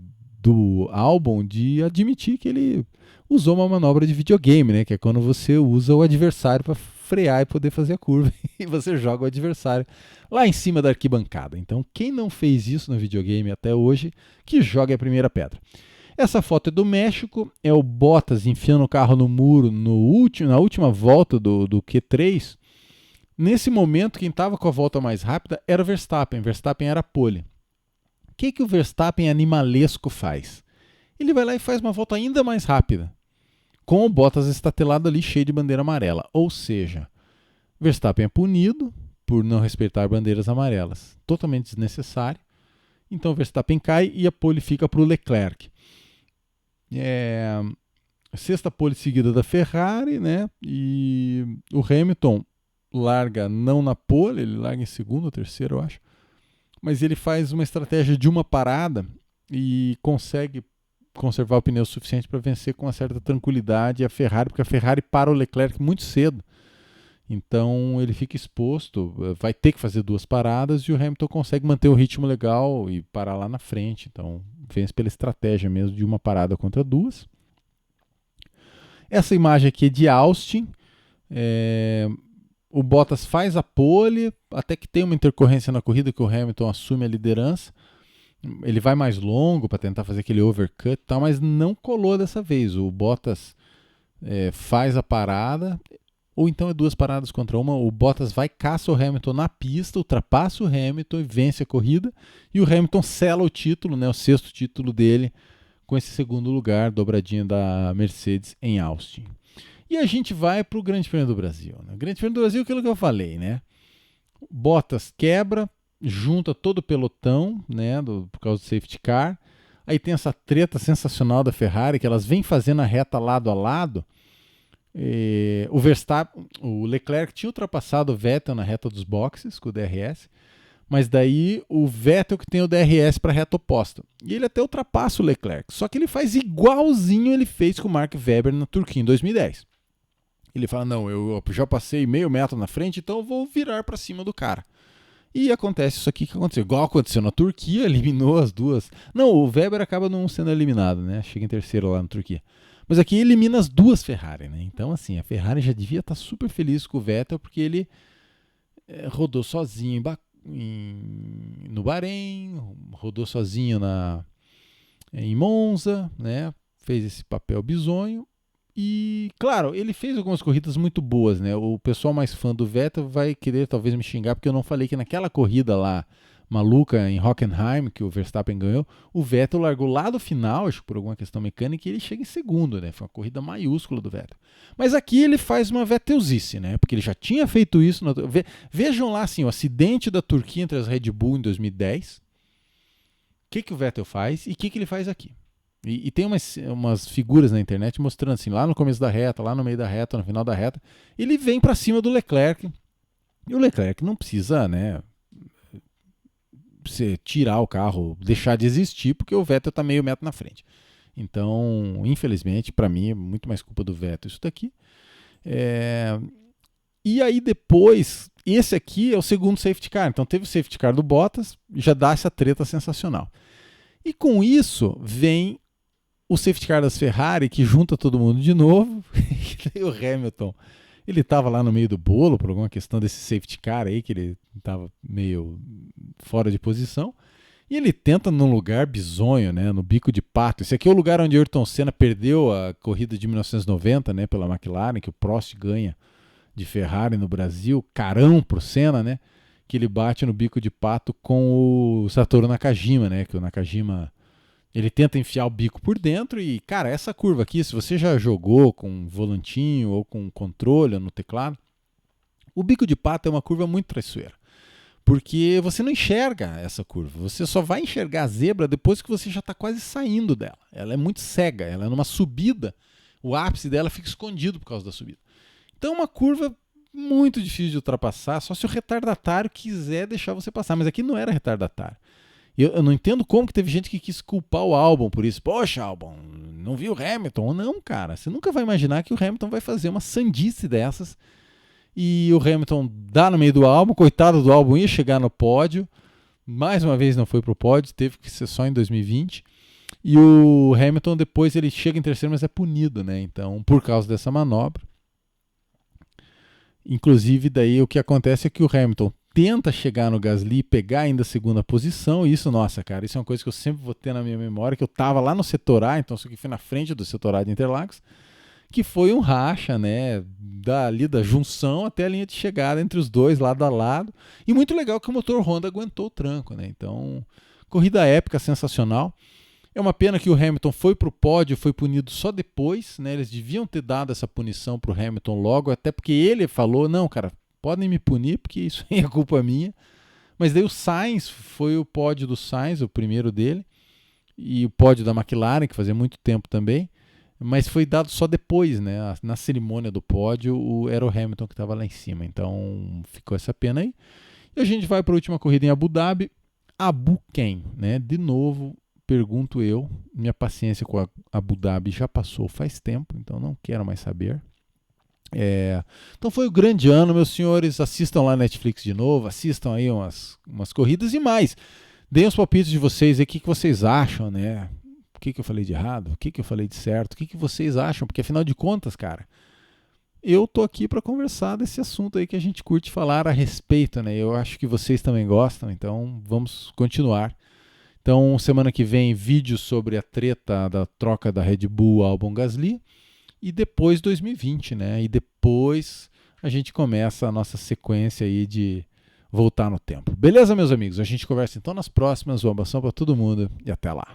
[SPEAKER 1] Albon de admitir que ele usou uma manobra de videogame, né, que é quando você usa o adversário para frear e poder fazer a curva e você joga o adversário lá em cima da arquibancada. Então, quem não fez isso no videogame até hoje, que jogue a primeira pedra. Essa foto é do México, é o Bottas enfiando o carro no muro na última volta do Q3. Nesse momento, quem estava com a volta mais rápida era o Verstappen. Verstappen era pole. O que o Verstappen animalesco faz? Ele vai lá e faz uma volta ainda mais rápida, com o Bottas estatelado ali cheio de bandeira amarela. Ou seja, Verstappen é punido por não respeitar bandeiras amarelas. Totalmente desnecessário. Então Verstappen cai e a pole fica para o Leclerc. Sexta pole seguida da Ferrari, né? E o Hamilton larga não na pole, ele larga em segundo ou terceiro, eu acho. Mas ele faz uma estratégia de uma parada e consegue conservar o pneu suficiente para vencer com uma certa tranquilidade a Ferrari, porque a Ferrari para o Leclerc muito cedo. Então ele fica exposto, vai ter que fazer duas paradas e o Hamilton consegue manter o ritmo legal e parar lá na frente. Então vence pela estratégia mesmo de uma parada contra duas. Essa imagem aqui é de Austin. O Bottas faz a pole, até que tem uma intercorrência na corrida que o Hamilton assume a liderança. Ele vai mais longo para tentar fazer aquele overcut e tal, mas não colou dessa vez. O Bottas faz a parada, ou então é duas paradas contra uma. O Bottas vai, caça o Hamilton na pista, ultrapassa o Hamilton e vence a corrida. E o Hamilton sela o título, né, o sexto título dele, com esse segundo lugar, dobradinha da Mercedes em Austin. E a gente vai para o Grande Prêmio do Brasil. O Grande Prêmio do Brasil é aquilo que eu falei, né? Bottas quebra, junta todo o pelotão, né, por causa do safety car. Aí tem essa treta sensacional da Ferrari, que elas vêm fazendo a reta lado a lado. O Verstappen, o Leclerc tinha ultrapassado o Vettel na reta dos boxes com o DRS, mas daí o Vettel que tem o DRS para a reta oposta. E ele até ultrapassa o Leclerc, só que ele faz igualzinho ele fez com o Mark Webber na Turquia em 2010. Ele fala: não, eu já passei meio metro na frente, então eu vou virar para cima do cara. E acontece isso aqui que aconteceu. Igual aconteceu na Turquia, eliminou as duas. Não, o Webber acaba não sendo eliminado, né? Chega em terceiro lá na Turquia. Mas aqui elimina as duas Ferrari, né? Então, assim, a Ferrari já devia estar super feliz com o Vettel, porque ele rodou sozinho no Bahrein, rodou sozinho em Monza, né? Fez esse papel bizonho. E, claro, ele fez algumas corridas muito boas, né? O pessoal mais fã do Vettel vai querer talvez me xingar, porque eu não falei que naquela corrida lá, maluca, em Hockenheim, que o Verstappen ganhou, o Vettel largou lá do final, acho que por alguma questão mecânica, e ele chega em segundo, né? Foi uma corrida maiúscula do Vettel. Mas aqui ele faz uma Vettelzice, né? Porque ele já tinha feito isso. Vejam lá, assim, o acidente da Turquia entre as Red Bull em 2010. O que o Vettel faz e o que ele faz aqui? E tem umas figuras na internet mostrando assim, lá no começo da reta, lá no meio da reta, no final da reta, ele vem para cima do Leclerc. E o Leclerc não precisa, né, você tirar o carro, deixar de existir, porque o Vettel está meio metro na frente. Então, infelizmente, para mim, é muito mais culpa do Vettel isso daqui. E aí depois, esse aqui é o segundo safety car. Então teve o safety car do Bottas, já dá essa treta sensacional. E com isso vem o safety car das Ferrari, que junta todo mundo de novo. E o Hamilton, ele estava lá no meio do bolo por alguma questão desse safety car aí, que ele estava meio fora de posição. E ele tenta num lugar bizonho, né, no bico de pato. Esse aqui é o lugar onde Ayrton Senna perdeu a corrida de 1990, né, pela McLaren, que o Prost ganha de Ferrari no Brasil. Carão pro Senna, né, que ele bate no bico de pato com o Satoru Nakajima, né, que o Nakajima... Ele tenta enfiar o bico por dentro e, cara, essa curva aqui, se você já jogou com volantinho ou com controle no teclado, o bico de pato é uma curva muito traiçoeira. porque você não enxerga essa curva. Você só vai enxergar a zebra depois que você já está quase saindo dela. Ela é muito cega, ela é numa subida, o ápice dela fica escondido por causa da subida. Então é uma curva muito difícil de ultrapassar, só se o retardatário quiser deixar você passar. Mas aqui não era retardatário. Eu não entendo como que teve gente que quis culpar o Albon por isso. Poxa, Albon, não viu o Hamilton? Não, cara, você nunca vai imaginar que o Hamilton vai fazer uma sandice dessas. E o Hamilton dá no meio do Albon, coitado do Albon, ia chegar no pódio. Mais uma vez não foi pro pódio, teve que ser só em 2020. E o Hamilton depois ele chega em terceiro, mas é punido, né? Então, por causa dessa manobra. Inclusive, daí o que acontece é que o Hamilton tenta chegar no Gasly, pegar ainda a segunda posição, e isso, nossa, cara, isso é uma coisa que eu sempre vou ter na minha memória, que eu tava lá no setor A, então isso aqui foi na frente do setor A de Interlagos, que foi um racha, né, dali da junção até a linha de chegada entre os dois, lado a lado, e muito legal que o motor Honda aguentou o tranco, né, então, corrida épica, sensacional. É uma pena que o Hamilton foi para o pódio, foi punido só depois, né? Eles deviam ter dado essa punição para o Hamilton logo, até porque ele falou, não, cara, podem me punir, porque isso aí é culpa minha. Mas daí o Sainz, foi o pódio do Sainz, o primeiro dele, e o pódio da McLaren, que fazia muito tempo também, mas foi dado só depois, né? Na cerimônia do pódio, era o Hamilton que estava lá em cima, então ficou essa pena aí. E a gente vai para a última corrida em Abu Dhabi, Abu quem, né? De novo, pergunto eu, minha paciência com a Abu Dhabi já passou faz tempo, então não quero mais saber. Então foi um grande ano, meus senhores. Assistam lá na Netflix de novo, assistam aí umas corridas e mais. Deem os palpites de vocês aí, o que vocês acham, né? O que eu falei de errado, o que eu falei de certo, o que vocês acham, porque afinal de contas, cara, eu tô aqui para conversar desse assunto aí que a gente curte falar a respeito, né? Eu acho que vocês também gostam, então vamos continuar. Então, semana que vem, vídeo sobre a treta da troca da Red Bull Albon Gasly. E depois 2020, né? E depois a gente começa a nossa sequência aí de voltar no tempo. Beleza, meus amigos? A gente conversa então nas próximas. Um abração para todo mundo e até lá.